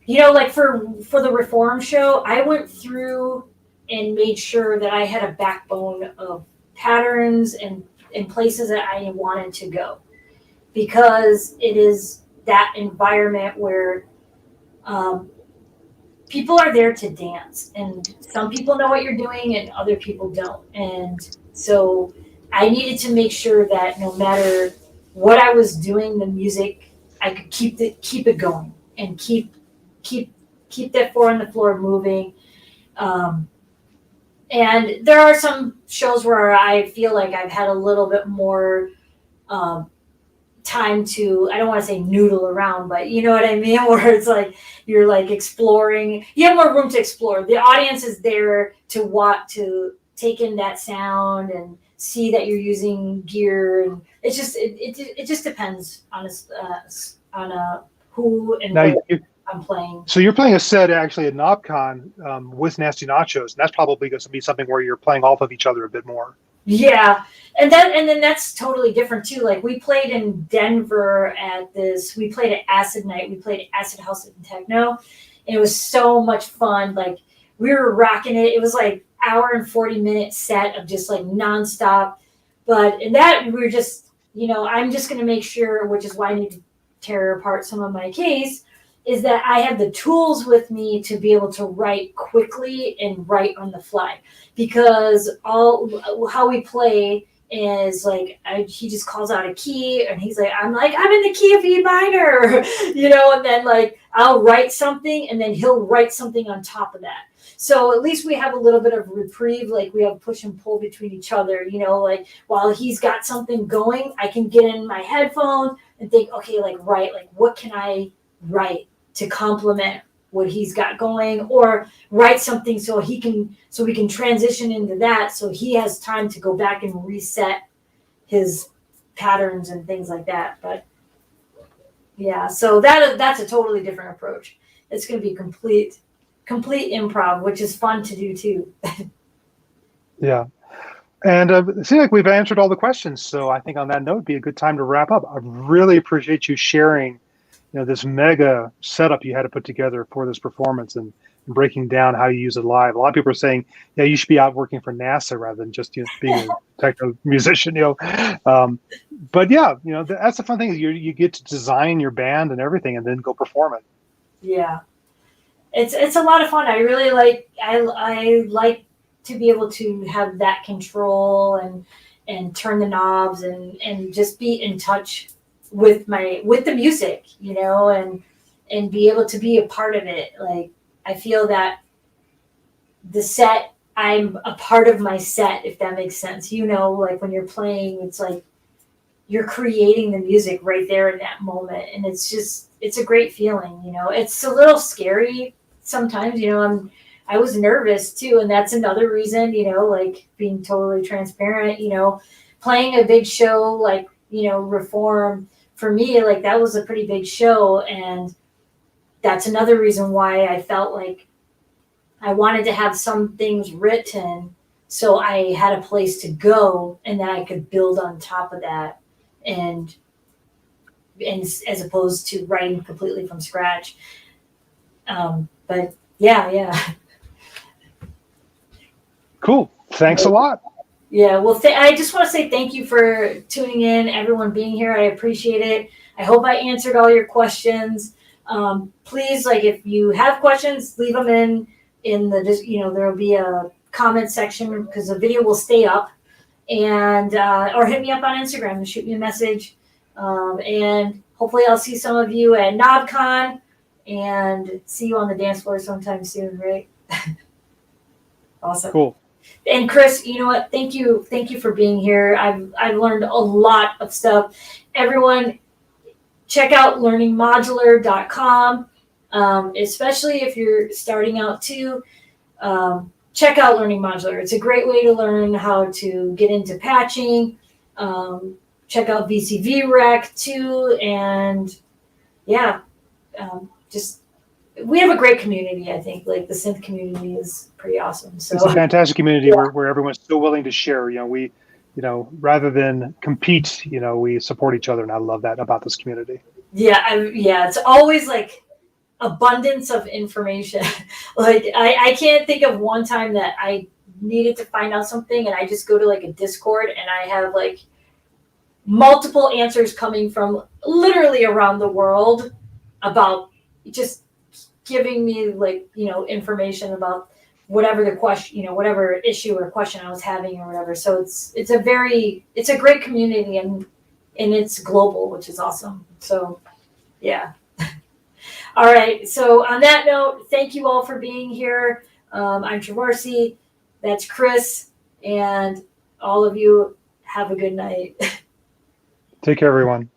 like for the Reform show, I went through and made sure that I had a backbone of patterns and places that I wanted to go, because it is that environment where people are there to dance, and some people know what you're doing and other people don't. And so I needed to make sure that no matter what I was doing, the music, I could keep it going and keep that four on the floor moving. And there are some shows where I feel like I've had a little bit more time to, I don't want to say noodle around, but you know what I mean? Where it's like you're like exploring, you have more room to explore. The audience is there to take in that sound and see that you're using gear, and it's just it just depends on who and Now, what I'm playing. So you're playing a set actually at NobCon with Nasty Nachos, and that's probably going to be something where you're playing off of each other a bit more. Yeah, and then that's totally different too. Like we played in Denver we played at Acid Night, we played at Acid House and Techno, and it was so much fun. Like we were rocking it. It was like hour and 40-minute set of just like nonstop. But in that we were just, I'm just going to make sure, which is why I need to tear apart some of my case, is that I have the tools with me to be able to write quickly and write on the fly, because how we play is like he just calls out a key and he's like, I'm in the key of E minor, and then like I'll write something and then he'll write something on top of that. So at least we have a little bit of reprieve, like we have push and pull between each other, like while he's got something going, I can get in my headphones and think, okay, like what can I write to complement what he's got going, or write something so we can transition into that, so he has time to go back and reset his patterns and things like that. But yeah, so that's a totally different approach. It's going to be complete improv, which is fun to do too. Yeah. And it seems like we've answered all the questions. So I think on that note, it'd be a good time to wrap up. I really appreciate you sharing, this mega setup you had to put together for this performance and breaking down how you use it live. A lot of people are saying, yeah, you should be out working for NASA rather than just being a techno musician, But yeah, that's the fun thing is you get to design your band and everything and then go perform it. Yeah. It's a lot of fun. I really I like to be able to have that control and turn the knobs and just be in touch with the music, and be able to be a part of it. Like I feel that the set, I'm a part of my set, if that makes sense. Like when you're playing, it's like you're creating the music right there in that moment, and it's a great feeling. It's a little scary sometimes. I was nervous too, and that's another reason, like being totally transparent, playing a big show like, Reform, for me, like that was a pretty big show, and that's another reason why I felt like I wanted to have some things written so I had a place to go and that I could build on top of that, and as opposed to writing completely from scratch. But yeah. Cool. Thanks a lot. Yeah, well, I just want to say thank you for tuning in, everyone being here. I appreciate it. I hope I answered all your questions. Please, like, if you have questions, leave them in the, there will be a comment section, because the video will stay up, and or hit me up on Instagram and shoot me a message. And hopefully I'll see some of you at NobCon and see you on the dance floor sometime soon, right? Awesome. Cool. And Chris, you know what? Thank you for being here. I've learned a lot of stuff. Everyone, check out learningmodular.com, especially if you're starting out too. Check out Learning Modular. It's a great way to learn how to get into patching. check out VCV Rec too. And yeah, just we have a great community. I think like the synth community is pretty awesome. So it's a fantastic community where everyone's so willing to share. We, rather than compete, we support each other, and I love that about this community. Yeah, it's always like abundance of information. Like I can't think of one time that I needed to find out something and I just go to like a Discord and I have like multiple answers coming from literally around the world about just giving me like, information about whatever the question, whatever issue or question I was having or whatever. So it's a great community and it's global, which is awesome. So yeah. All right. So on that note, thank you all for being here. I'm Tramarcy. That's Chris. And all of you have a good night. Take care, everyone.